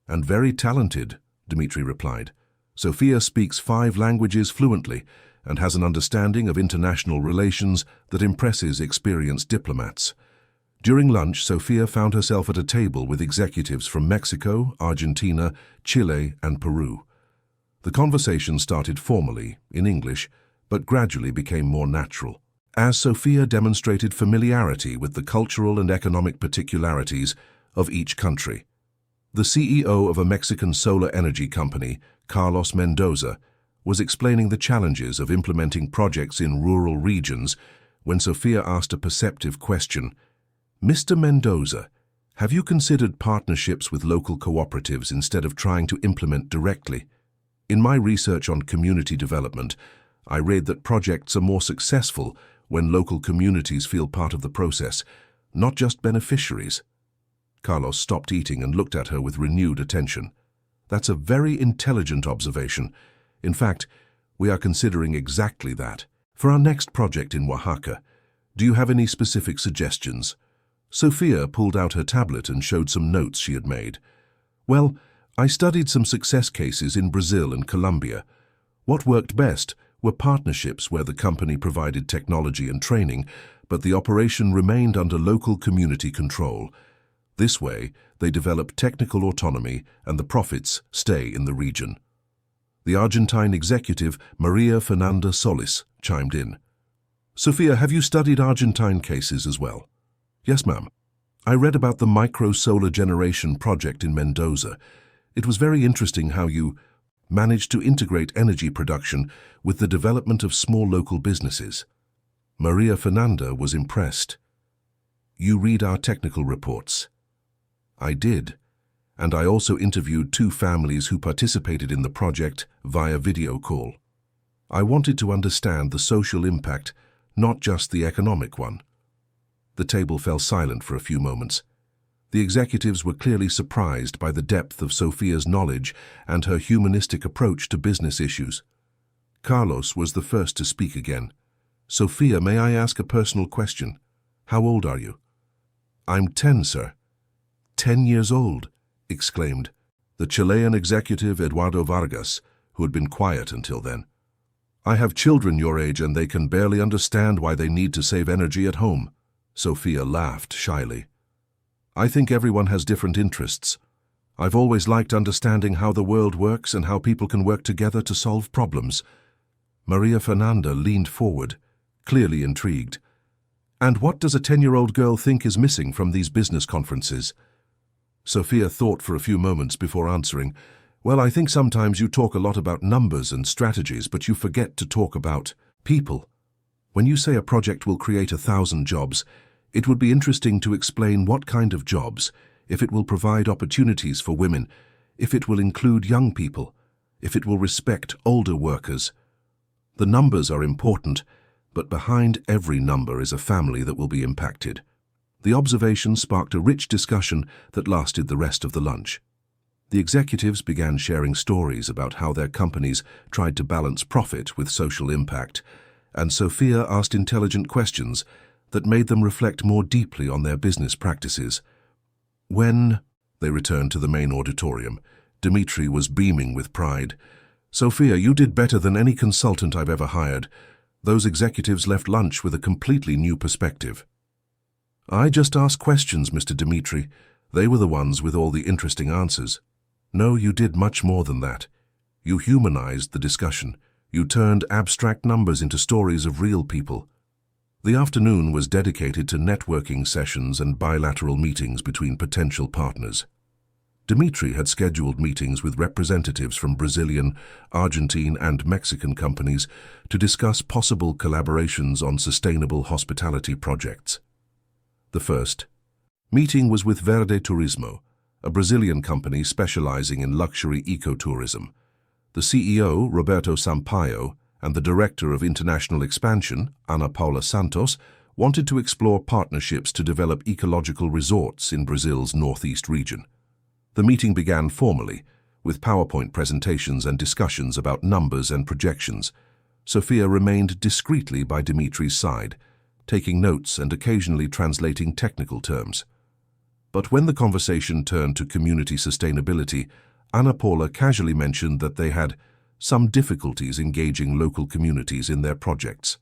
And very talented, Dimitri replied. Sophia speaks 5 languages fluently and has an understanding of international relations that impresses experienced diplomats. During lunch, Sophia found herself at a table with executives from Mexico, Argentina, Chile, and Peru. The conversation started formally, in English, but gradually became more natural, as Sophia demonstrated familiarity with the cultural and economic particularities of each country. The CEO of a Mexican solar energy company, Carlos Mendoza, was explaining the challenges of implementing projects in rural regions when Sophia asked a perceptive question. Mr. Mendoza, have you considered partnerships with local cooperatives instead of trying to implement directly? In my research on community development, I read that projects are more successful when local communities feel part of the process, not just beneficiaries. Carlos stopped eating and looked at her with renewed attention. That's a very intelligent observation. In fact, we are considering exactly that. For our next project in Oaxaca, do you have any specific suggestions? Sophia pulled out her tablet and showed some notes she had made. Well, I studied some success cases in Brazil and Colombia. What worked best were partnerships where the company provided technology and training, but the operation remained under local community control. This way, they develop technical autonomy and the profits stay in the region. The Argentine executive, Maria Fernanda Solis, chimed in. Sophia, have you studied Argentine cases as well? Yes, ma'am. I read about the micro-solar generation project in Mendoza. It was very interesting how you managed to integrate energy production with the development of small local businesses. Maria Fernanda was impressed. You read our technical reports. I did, and I also interviewed 2 families who participated in the project via video call. I wanted to understand the social impact, not just the economic one. The table fell silent for a few moments. The executives were clearly surprised by the depth of Sophia's knowledge and her humanistic approach to business issues. Carlos was the first to speak again. Sophia, may I ask a personal question? How old are you? I'm 10, sir. 10 years old, exclaimed the Chilean executive Eduardo Vargas, who had been quiet until then. I have children your age and they can barely understand why they need to save energy at home. Sophia laughed shyly. I think everyone has different interests. I've always liked understanding how the world works and how people can work together to solve problems. Maria Fernanda leaned forward, clearly intrigued. And what does a 10-year-old girl think is missing from these business conferences? Sophia thought for a few moments before answering. Well, I think sometimes you talk a lot about numbers and strategies, but you forget to talk about people. When you say a project will create 1,000 jobs, it would be interesting to explain what kind of jobs, if it will provide opportunities for women, if it will include young people, if it will respect older workers. The numbers are important, but behind every number is a family that will be impacted. The observation sparked a rich discussion that lasted the rest of the lunch. The executives began sharing stories about how their companies tried to balance profit with social impact, and Sophia asked intelligent questions that made them reflect more deeply on their business practices. When they returned to the main auditorium, Dimitri was beaming with pride. Sophia, you did better than any consultant I've ever hired. Those executives left lunch with a completely new perspective. I just asked questions, Mr. Dimitri. They were the ones with all the interesting answers. No, you did much more than that. You humanized the discussion. You turned abstract numbers into stories of real people. The afternoon was dedicated to networking sessions and bilateral meetings between potential partners. Dimitri had scheduled meetings with representatives from Brazilian, Argentine, and Mexican companies to discuss possible collaborations on sustainable hospitality projects. The first meeting was with Verde Turismo, a Brazilian company specializing in luxury ecotourism. The CEO, Roberto Sampaio, and the Director of International Expansion, Ana Paula Santos, wanted to explore partnerships to develop ecological resorts in Brazil's northeast region. The meeting began formally, with PowerPoint presentations and discussions about numbers and projections. Sophia remained discreetly by Dimitri's side, taking notes and occasionally translating technical terms. But when the conversation turned to community sustainability, Ana Paula casually mentioned that they had some difficulties engaging local communities in their projects.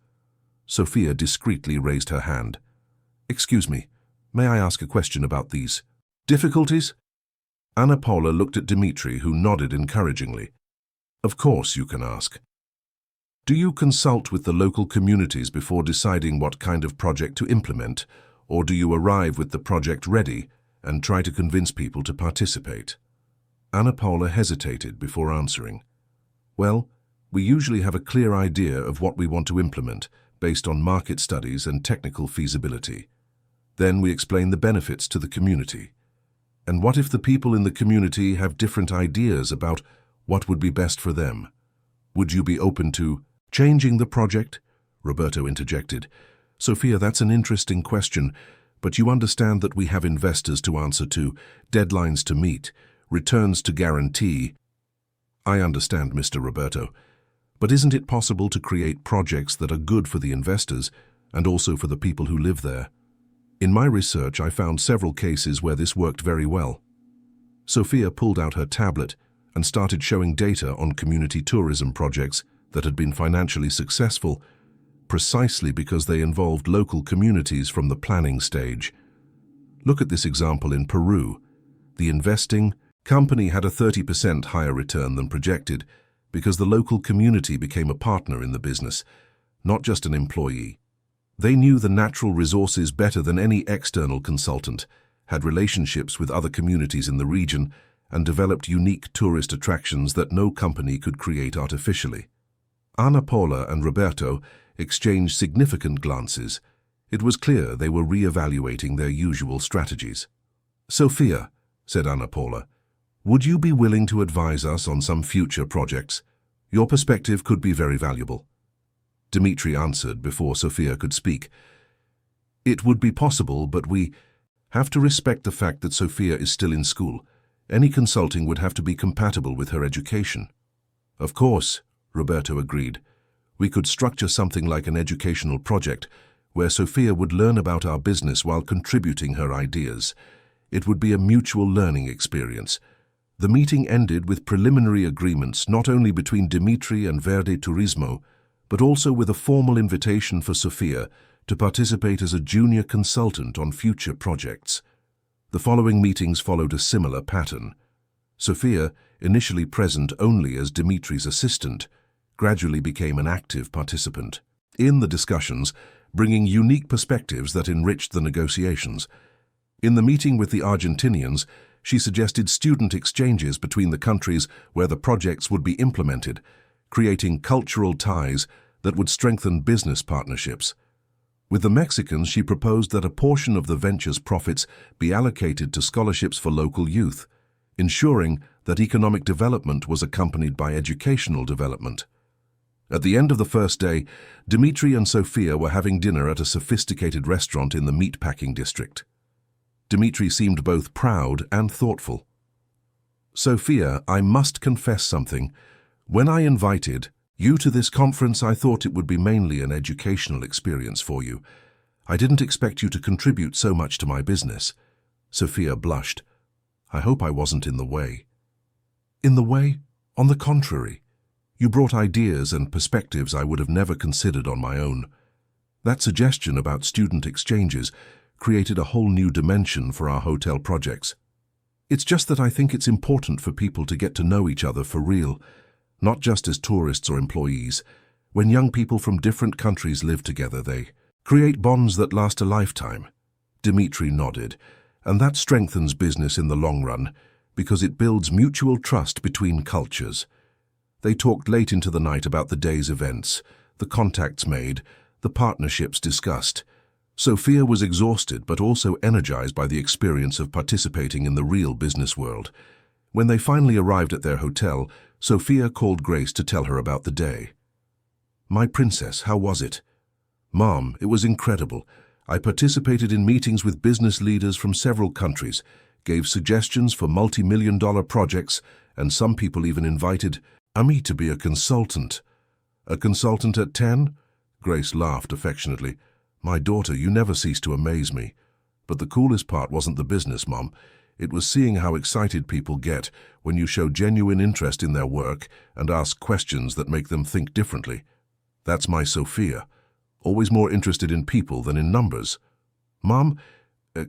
Sophia discreetly raised her hand. "Excuse me, may I ask a question about these difficulties?" Ana Paula looked at Dimitri, who nodded encouragingly. "Of course you can ask. Do you consult with the local communities before deciding what kind of project to implement, or do you arrive with the project ready and try to convince people to participate?" Ana Paula hesitated before answering. "Well, we usually have a clear idea of what we want to implement based on market studies and technical feasibility. Then we explain the benefits to the community. And what if the people in the community have different ideas about what would be best for them? Would you be open to changing the project?" Roberto interjected. "Sophia, that's an interesting question, but you understand that we have investors to answer to, deadlines to meet, returns to guarantee." "I understand, Mr. Roberto. But isn't it possible to create projects that are good for the investors and also for the people who live there? In my research, I found several cases where this worked very well." Sophia pulled out her tablet and started showing data on community tourism projects that had been financially successful, precisely because they involved local communities from the planning stage. Look at this example in Peru. The investing company had a 30% higher return than projected because the local community became a partner in the business, not just an employee. They knew the natural resources better than any external consultant, had relationships with other communities in the region, and developed unique tourist attractions that no company could create artificially. Ana Paula and Roberto exchanged significant glances. It was clear they were re-evaluating their usual strategies. "Sophia," said Ana Paula, "would you be willing to advise us on some future projects? Your perspective could be very valuable." Dimitri answered before Sophia could speak. "It would be possible, but we have to respect the fact that Sophia is still in school. Any consulting would have to be compatible with her education." "Of course," Roberto agreed. "We could structure something like an educational project where Sophia would learn about our business while contributing her ideas. It would be a mutual learning experience." The meeting ended with preliminary agreements not only between Dimitri and Verde Turismo, but also with a formal invitation for Sophia to participate as a junior consultant on future projects. The following meetings followed a similar pattern. Sophia, initially present only as Dimitri's assistant, gradually became an active participant in the discussions, bringing unique perspectives that enriched the negotiations. In the meeting with the Argentinians, she suggested student exchanges between the countries where the projects would be implemented, creating cultural ties that would strengthen business partnerships. With the Mexicans, she proposed that a portion of the venture's profits be allocated to scholarships for local youth, ensuring that economic development was accompanied by educational development. At the end of the first day, Dimitri and Sophia were having dinner at a sophisticated restaurant in the meatpacking district. Dimitri seemed both proud and thoughtful. "Sophia, I must confess something. When I invited you to this conference, I thought it would be mainly an educational experience for you. I didn't expect you to contribute so much to my business." Sophia blushed. "I hope I wasn't in the way." "In the way? On the contrary. You brought ideas and perspectives I would have never considered on my own. That suggestion about student exchanges created a whole new dimension for our hotel projects. It's just that I think it's important for people to get to know each other for real, not just as tourists or employees. When young people from different countries live together, they create bonds that last a lifetime." Dimitri nodded. "And that strengthens business in the long run, because it builds mutual trust between cultures." They talked late into the night about the day's events, the contacts made, the partnerships discussed. Sophia was exhausted but also energized by the experience of participating in the real business world. When they finally arrived at their hotel, Sophia called Grace to tell her about the day. My princess, how was it? Mom, it was incredible. I participated in meetings with business leaders from several countries, gave suggestions for multi-million-dollar projects, and some people even invited me to be a consultant. A consultant at 10? Grace laughed affectionately. My daughter, you never cease to amaze me. But the coolest part wasn't the business, Mom. It was seeing how excited people get when you show genuine interest in their work and ask questions that make them think differently. That's my Sophia. Always more interested in people than in numbers. Mom,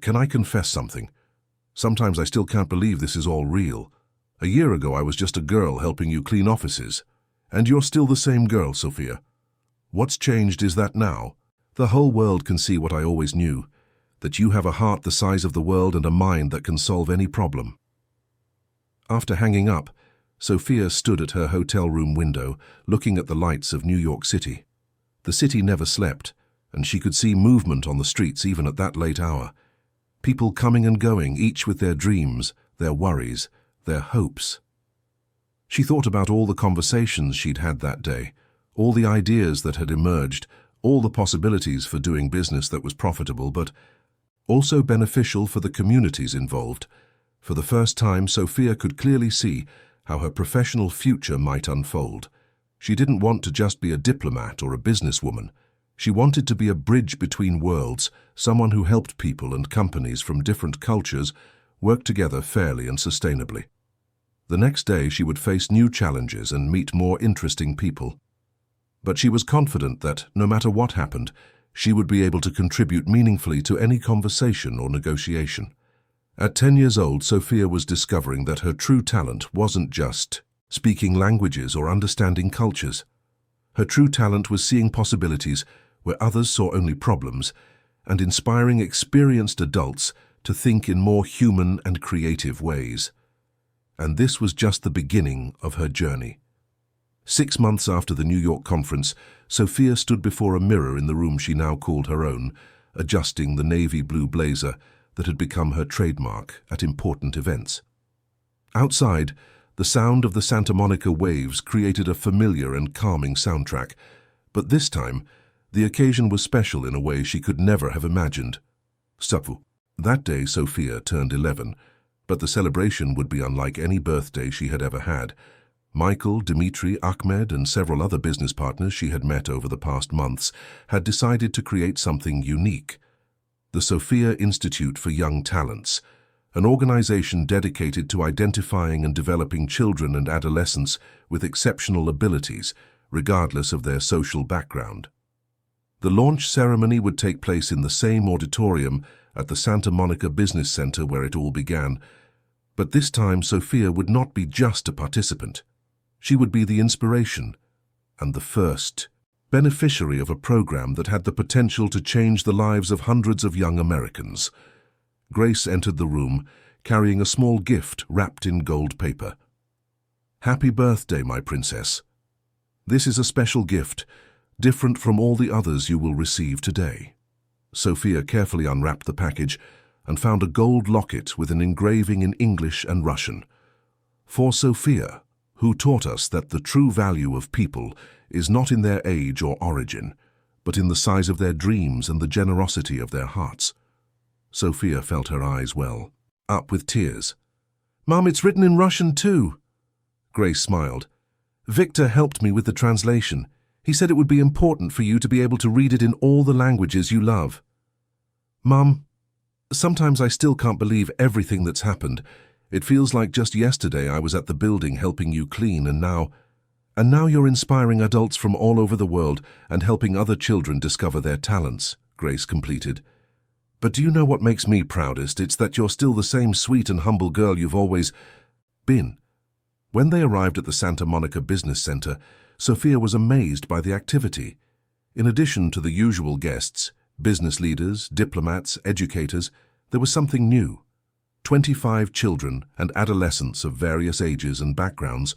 can I confess something? Sometimes I still can't believe this is all real. A year ago I was just a girl helping you clean offices. And you're still the same girl, Sophia. What's changed is that now, the whole world can see what I always knew, that you have a heart the size of the world and a mind that can solve any problem. After hanging up, Sophia stood at her hotel room window, looking at the lights of New York City. The city never slept, and she could see movement on the streets even at that late hour. People coming and going, each with their dreams, their worries, their hopes. She thought about all the conversations she'd had that day, all the ideas that had emerged, all the possibilities for doing business that was profitable, but also beneficial for the communities involved. For the first time, Sophia could clearly see how her professional future might unfold. She didn't want to just be a diplomat or a businesswoman. She wanted to be a bridge between worlds, someone who helped people and companies from different cultures work together fairly and sustainably. The next day she would face new challenges and meet more interesting people. But she was confident that, no matter what happened, she would be able to contribute meaningfully to any conversation or negotiation. At 10 years old, Sophia was discovering that her true talent wasn't just speaking languages or understanding cultures. Her true talent was seeing possibilities where others saw only problems and inspiring experienced adults to think in more human and creative ways. And this was just the beginning of her journey. 6 months after the New York conference, Sophia stood before a mirror in the room she now called her own, adjusting the navy blue blazer that had become her trademark at important events. Outside, the sound of the Santa Monica waves created a familiar and calming soundtrack, but this time, the occasion was special in a way she could never have imagined. Sapu. That day, Sophia turned 11, but the celebration would be unlike any birthday she had ever had. Michael, Dimitri, Ahmed, and several other business partners she had met over the past months had decided to create something unique. The Sophia Institute for Young Talents, an organization dedicated to identifying and developing children and adolescents with exceptional abilities, regardless of their social background. The launch ceremony would take place in the same auditorium at the Santa Monica Business Center where it all began, but this time Sophia would not be just a participant. She would be the inspiration and the first beneficiary of a program that had the potential to change the lives of hundreds of young Americans. Grace entered the room, carrying a small gift wrapped in gold paper. Happy birthday, my princess. This is a special gift, different from all the others you will receive today. Sophia carefully unwrapped the package and found a gold locket with an engraving in English and Russian. For Sophia, who taught us that the true value of people is not in their age or origin, but in the size of their dreams and the generosity of their hearts. Sophia felt her eyes well up with tears. Mom, it's written in Russian too. Grace smiled. Victor helped me with the translation. He said it would be important for you to be able to read it in all the languages you love. Mom, sometimes I still can't believe everything that's happened. It feels like just yesterday I was at the building helping you clean, and now you're inspiring adults from all over the world and helping other children discover their talents, Grace completed. But do you know what makes me proudest? It's that you're still the same sweet and humble girl you've always been. When they arrived at the Santa Monica Business Center, Sophia was amazed by the activity. In addition to the usual guests, business leaders, diplomats, educators, there was something new. 25 children and adolescents of various ages and backgrounds,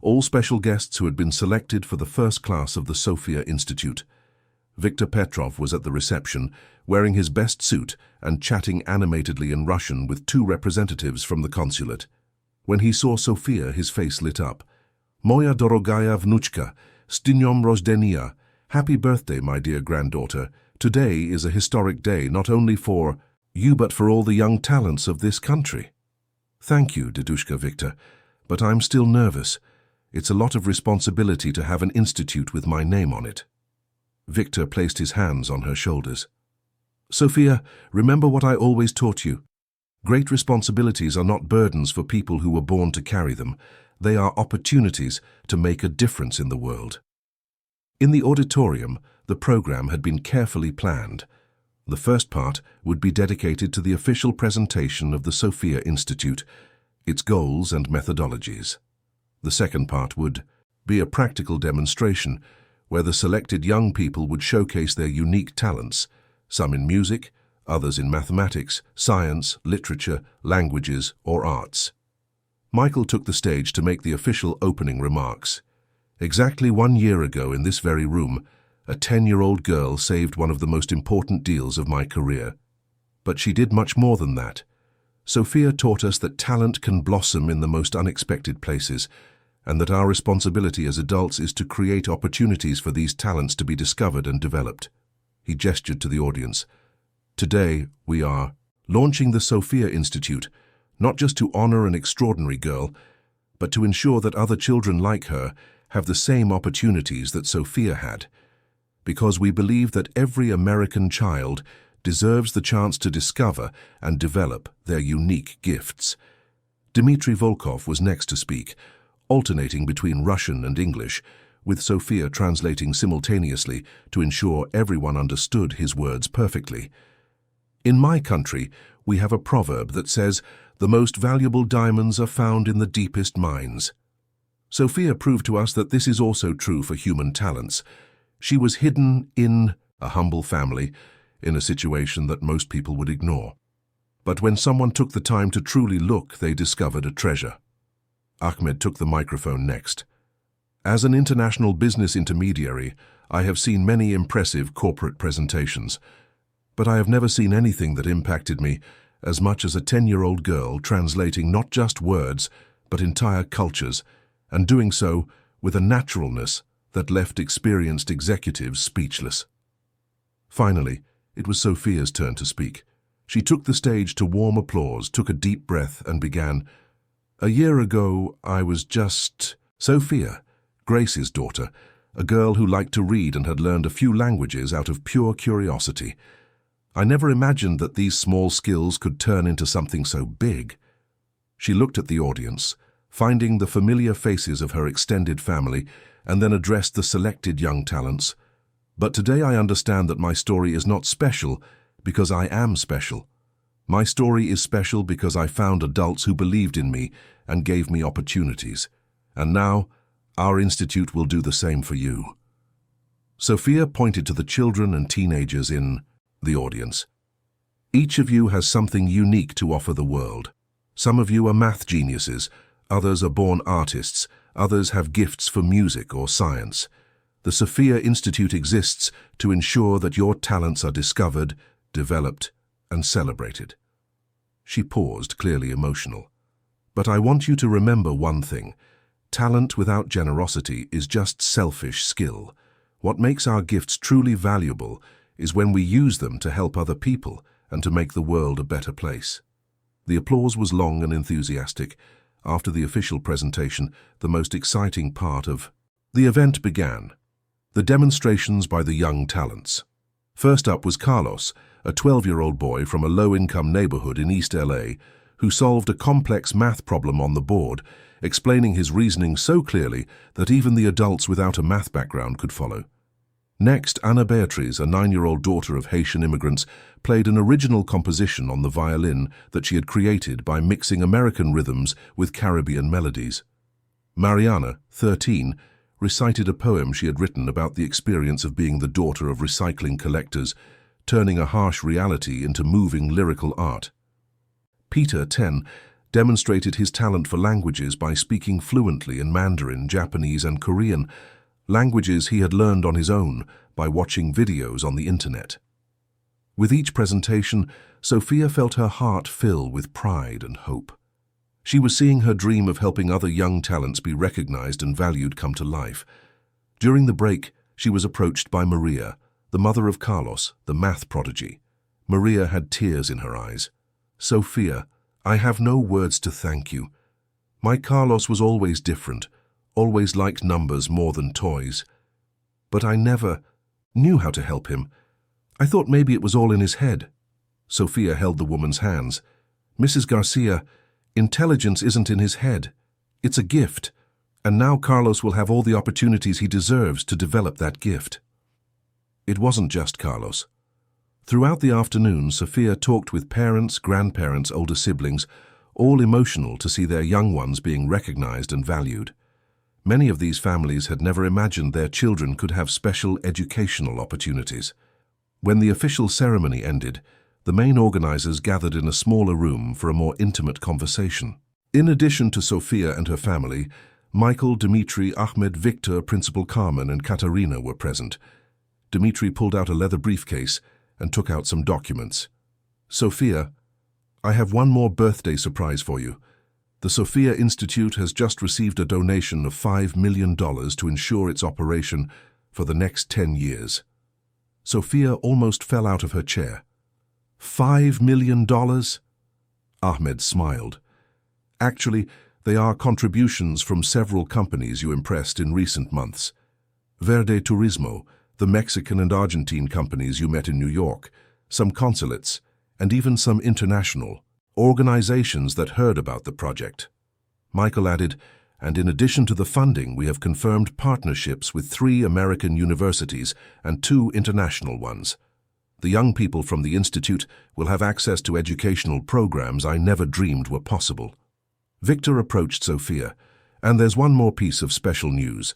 all special guests who had been selected for the first class of the Sophia Institute. Viktor Petrov was at the reception, wearing his best suit and chatting animatedly in Russian with 2 representatives from the consulate. When he saw Sophia, his face lit up. Moya dorogaya vnuchka, s dnyom rozdenia, Happy birthday, my dear granddaughter. Today is a historic day not only for you but for all the young talents of this country. Thank you, Dedushka Victor, but I'm still nervous. It's a lot of responsibility to have an institute with my name on it. Victor placed his hands on her shoulders. Sophia, remember what I always taught you. Great responsibilities are not burdens for people who were born to carry them. They are opportunities to make a difference in the world. In the auditorium, the program had been carefully planned. The first part would be dedicated to the official presentation of the Sophia Institute, its goals and methodologies. The second part would be a practical demonstration where the selected young people would showcase their unique talents, some in music, others in mathematics, science, literature, languages, or arts. Michael took the stage to make the official opening remarks. Exactly 1 year ago in this very room, a 10-year-old girl saved one of the most important deals of my career. But she did much more than that. Sophia taught us that talent can blossom in the most unexpected places, and that our responsibility as adults is to create opportunities for these talents to be discovered and developed. He gestured to the audience. Today, we are launching the Sophia Institute, not just to honor an extraordinary girl, but to ensure that other children like her have the same opportunities that Sophia had, because we believe that every American child deserves the chance to discover and develop their unique gifts. Dmitry Volkov was next to speak, alternating between Russian and English, with Sophia translating simultaneously to ensure everyone understood his words perfectly. In my country, we have a proverb that says, "The most valuable diamonds are found in the deepest mines." Sophia proved to us that this is also true for human talents. She was hidden in a humble family, in a situation that most people would ignore. But when someone took the time to truly look, they discovered a treasure. Ahmed took the microphone next. As an international business intermediary, I have seen many impressive corporate presentations, but I have never seen anything that impacted me as much as a 10-year-old girl translating not just words, but entire cultures, and doing so with a naturalness that left experienced executives speechless. Finally, it was Sophia's turn to speak. She took the stage to warm applause, took a deep breath, and began, "A year ago, I was just..." Sophia, Grace's daughter, a girl who liked to read and had learned a few languages out of pure curiosity. I never imagined that these small skills could turn into something so big. She looked at the audience, finding the familiar faces of her extended family, and then addressed the selected young talents. But today I understand that my story is not special because I am special. My story is special because I found adults who believed in me and gave me opportunities. And now, our institute will do the same for you. Sophia pointed to the children and teenagers in the audience. Each of you has something unique to offer the world. Some of you are math geniuses, others are born artists, others have gifts for music or science. The Sophia Institute exists to ensure that your talents are discovered, developed, and celebrated. She paused, clearly emotional. But I want you to remember one thing. Talent without generosity is just selfish skill. What makes our gifts truly valuable is when we use them to help other people and to make the world a better place. The applause was long and enthusiastic. After the official presentation, the most exciting part of the event began. The demonstrations by the young talents. First up was Carlos, a 12-year-old boy from a low-income neighborhood in East LA, who solved a complex math problem on the board, explaining his reasoning so clearly that even the adults without a math background could follow. Next, Anna Beatriz, a 9-year-old daughter of Haitian immigrants, played an original composition on the violin that she had created by mixing American rhythms with Caribbean melodies. Mariana, 13, recited a poem she had written about the experience of being the daughter of recycling collectors, turning a harsh reality into moving lyrical art. Peter, 10, demonstrated his talent for languages by speaking fluently in Mandarin, Japanese, and Korean, languages he had learned on his own by watching videos on the internet. With each presentation, Sophia felt her heart fill with pride and hope. She was seeing her dream of helping other young talents be recognized and valued come to life. During the break, she was approached by Maria, the mother of Carlos, the math prodigy. Maria had tears in her eyes. "Sophia, I have no words to thank you. My Carlos was always different, always liked numbers more than toys. But I never knew how to help him. I thought maybe it was all in his head." Sophia held the woman's hands. "Mrs. Garcia, intelligence isn't in his head. It's a gift, and now Carlos will have all the opportunities he deserves to develop that gift." It wasn't just Carlos. Throughout the afternoon, Sophia talked with parents, grandparents, older siblings, all emotional to see their young ones being recognized and valued. Many of these families had never imagined their children could have special educational opportunities. When the official ceremony ended, the main organizers gathered in a smaller room for a more intimate conversation. In addition to Sophia and her family, Michael, Dmitry, Ahmed, Victor, Principal Carmen, and Katerina were present. Dmitry pulled out a leather briefcase and took out some documents. "Sophia, I have one more birthday surprise for you. The Sophia Institute has just received a donation of $5 million to ensure its operation for the next 10 years. Sophia almost fell out of her chair. $5 million? Ahmed smiled. "Actually, they are contributions from several companies you impressed in recent months. Verde Turismo, the Mexican and Argentine companies you met in New York, some consulates, and even some international organizations that heard about the project." Michael added, "And in addition to the funding, we have confirmed partnerships with 3 American universities and 2 international ones. The young people from the Institute will have access to educational programs I never dreamed were possible." Victor approached Sophia, "And there's one more piece of special news.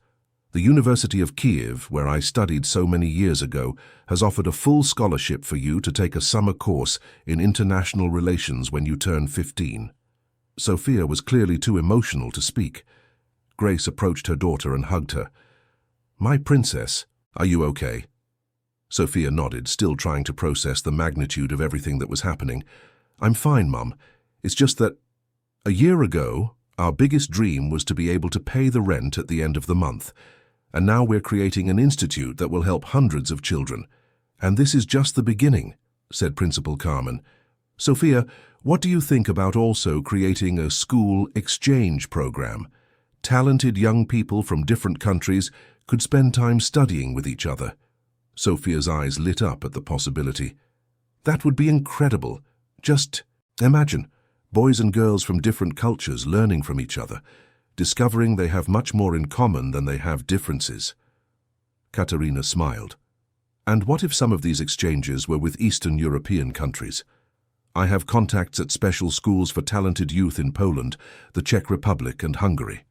The University of Kiev, where I studied so many years ago, has offered a full scholarship for you to take a summer course in international relations when you turn 15. Sophia was clearly too emotional to speak. Grace approached her daughter and hugged her. "My princess, are you okay?" Sophia nodded, still trying to process the magnitude of everything that was happening. "I'm fine, Mum. It's just that a year ago, our biggest dream was to be able to pay the rent at the end of the month. And now we're creating an institute that will help hundreds of children. And this is just the beginning," said Principal Carmen. "Sophia, what do you think about also creating a school exchange program? Talented young people from different countries could spend time studying with each other." Sophia's eyes lit up at the possibility. "That would be incredible. Just imagine, boys and girls from different cultures learning from each other, discovering they have much more in common than they have differences." Katerina smiled. "And what if some of these exchanges were with Eastern European countries? I have contacts at special schools for talented youth in Poland, the Czech Republic, and Hungary."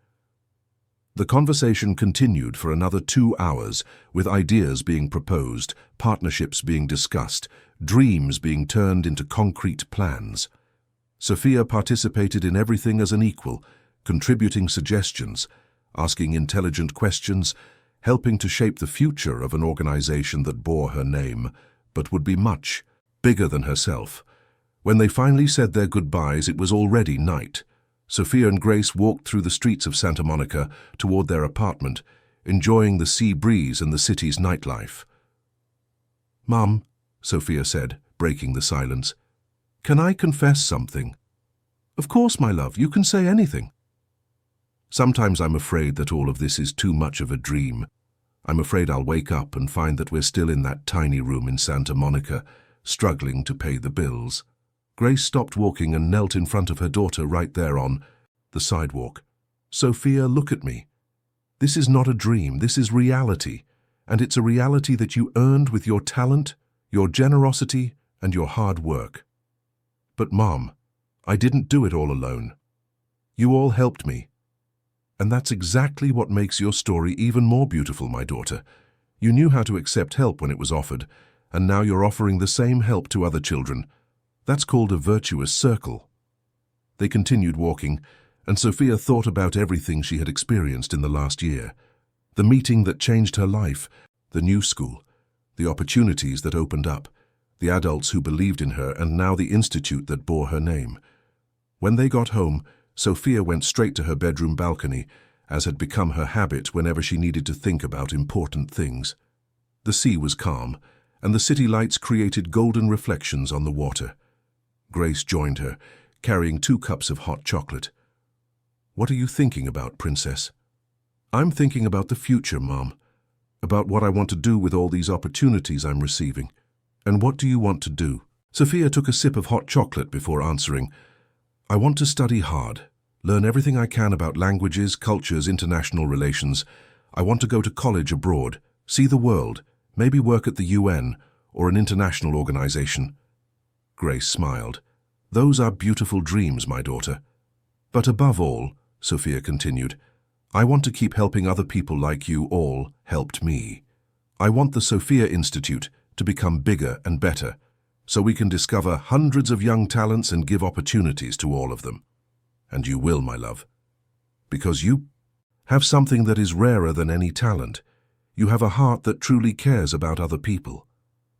The conversation continued for another 2 hours, with ideas being proposed, partnerships being discussed, dreams being turned into concrete plans. Sophia participated in everything as an equal, contributing suggestions, asking intelligent questions, helping to shape the future of an organization that bore her name, but would be much bigger than herself. When they finally said their goodbyes, it was already night. Sophia and Grace walked through the streets of Santa Monica toward their apartment, enjoying the sea breeze and the city's nightlife. "Mum," Sophia said, breaking the silence, "can I confess something?" "Of course, my love, you can say anything." "Sometimes I'm afraid that all of this is too much of a dream. I'm afraid I'll wake up and find that we're still in that tiny room in Santa Monica, struggling to pay the bills." Grace stopped walking and knelt in front of her daughter right there on the sidewalk. "Sophia, look at me. This is not a dream, this is reality. And it's a reality that you earned with your talent, your generosity, and your hard work. But Mom, I didn't do it all alone. You all helped me. And that's exactly what makes your story even more beautiful, my daughter. You knew how to accept help when it was offered, and now you're offering the same help to other children. That's called a virtuous circle." They continued walking, and Sophia thought about everything she had experienced in the last year. The meeting that changed her life, the new school, the opportunities that opened up, the adults who believed in her, and now the institute that bore her name. When they got home, Sophia went straight to her bedroom balcony as had become her habit whenever she needed to think about important things. The sea was calm, and the city lights created golden reflections on the water. Grace joined her, carrying 2 cups of hot chocolate. "What are you thinking about, Princess?" "I'm thinking about the future, Mom. About what I want to do with all these opportunities I'm receiving." "And what do you want to do?" Sophia took a sip of hot chocolate before answering. "I want to study hard, learn everything I can about languages, cultures, international relations. I want to go to college abroad, see the world, maybe work at the UN or an international organization." Grace smiled. "Those are beautiful dreams, my daughter. But above all," Sophia continued, "I want to keep helping other people like you all helped me. I want the Sophia Institute to become bigger and better, so we can discover hundreds of young talents and give opportunities to all of them. And you will, my love. Because you have something that is rarer than any talent. You have a heart that truly cares about other people."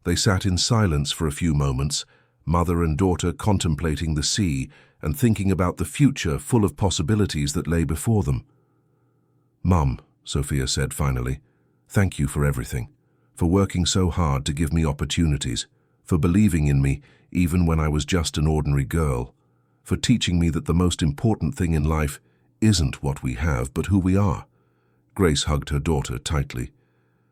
They sat in silence for a few moments, mother and daughter contemplating the sea and thinking about the future full of possibilities that lay before them. "Mum," Sophia said finally, "thank you for everything, for working so hard to give me opportunities, for believing in me even when I was just an ordinary girl, for teaching me that the most important thing in life isn't what we have, but who we are." Grace hugged her daughter tightly.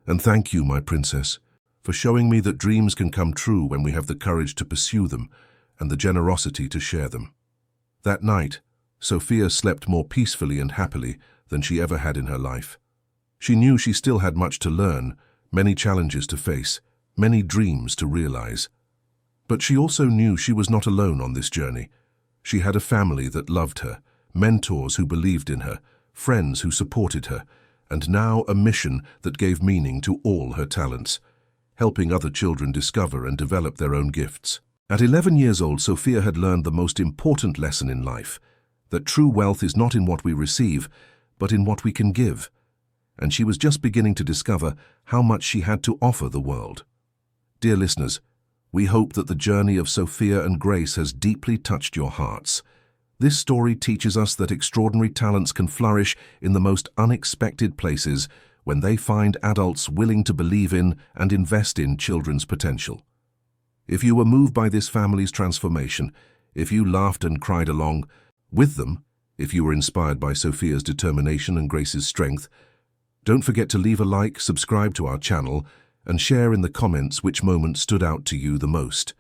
"And thank you, my princess, for showing me that dreams can come true when we have the courage to pursue them and the generosity to share them." That night, Sophia slept more peacefully and happily than she ever had in her life. She knew she still had much to learn, many challenges to face, many dreams to realize. But she also knew she was not alone on this journey. She had a family that loved her, mentors who believed in her, friends who supported her, and now a mission that gave meaning to all her talents, helping other children discover and develop their own gifts. At 11 years old, Sophia had learned the most important lesson in life, that true wealth is not in what we receive, but in what we can give. And she was just beginning to discover how much she had to offer the world. Dear listeners, we hope that the journey of Sophia and Grace has deeply touched your hearts. This story teaches us that extraordinary talents can flourish in the most unexpected places when they find adults willing to believe in and invest in children's potential. If you were moved by this family's transformation, if you laughed and cried along with them, if you were inspired by Sophia's determination and Grace's strength, don't forget to leave a like, subscribe to our channel, and share in the comments which moment stood out to you the most.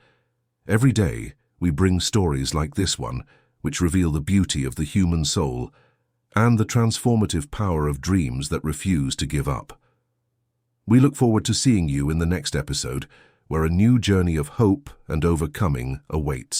Every day, we bring stories like this one, which reveal the beauty of the human soul and the transformative power of dreams that refuse to give up. We look forward to seeing you in the next episode, where a new journey of hope and overcoming awaits.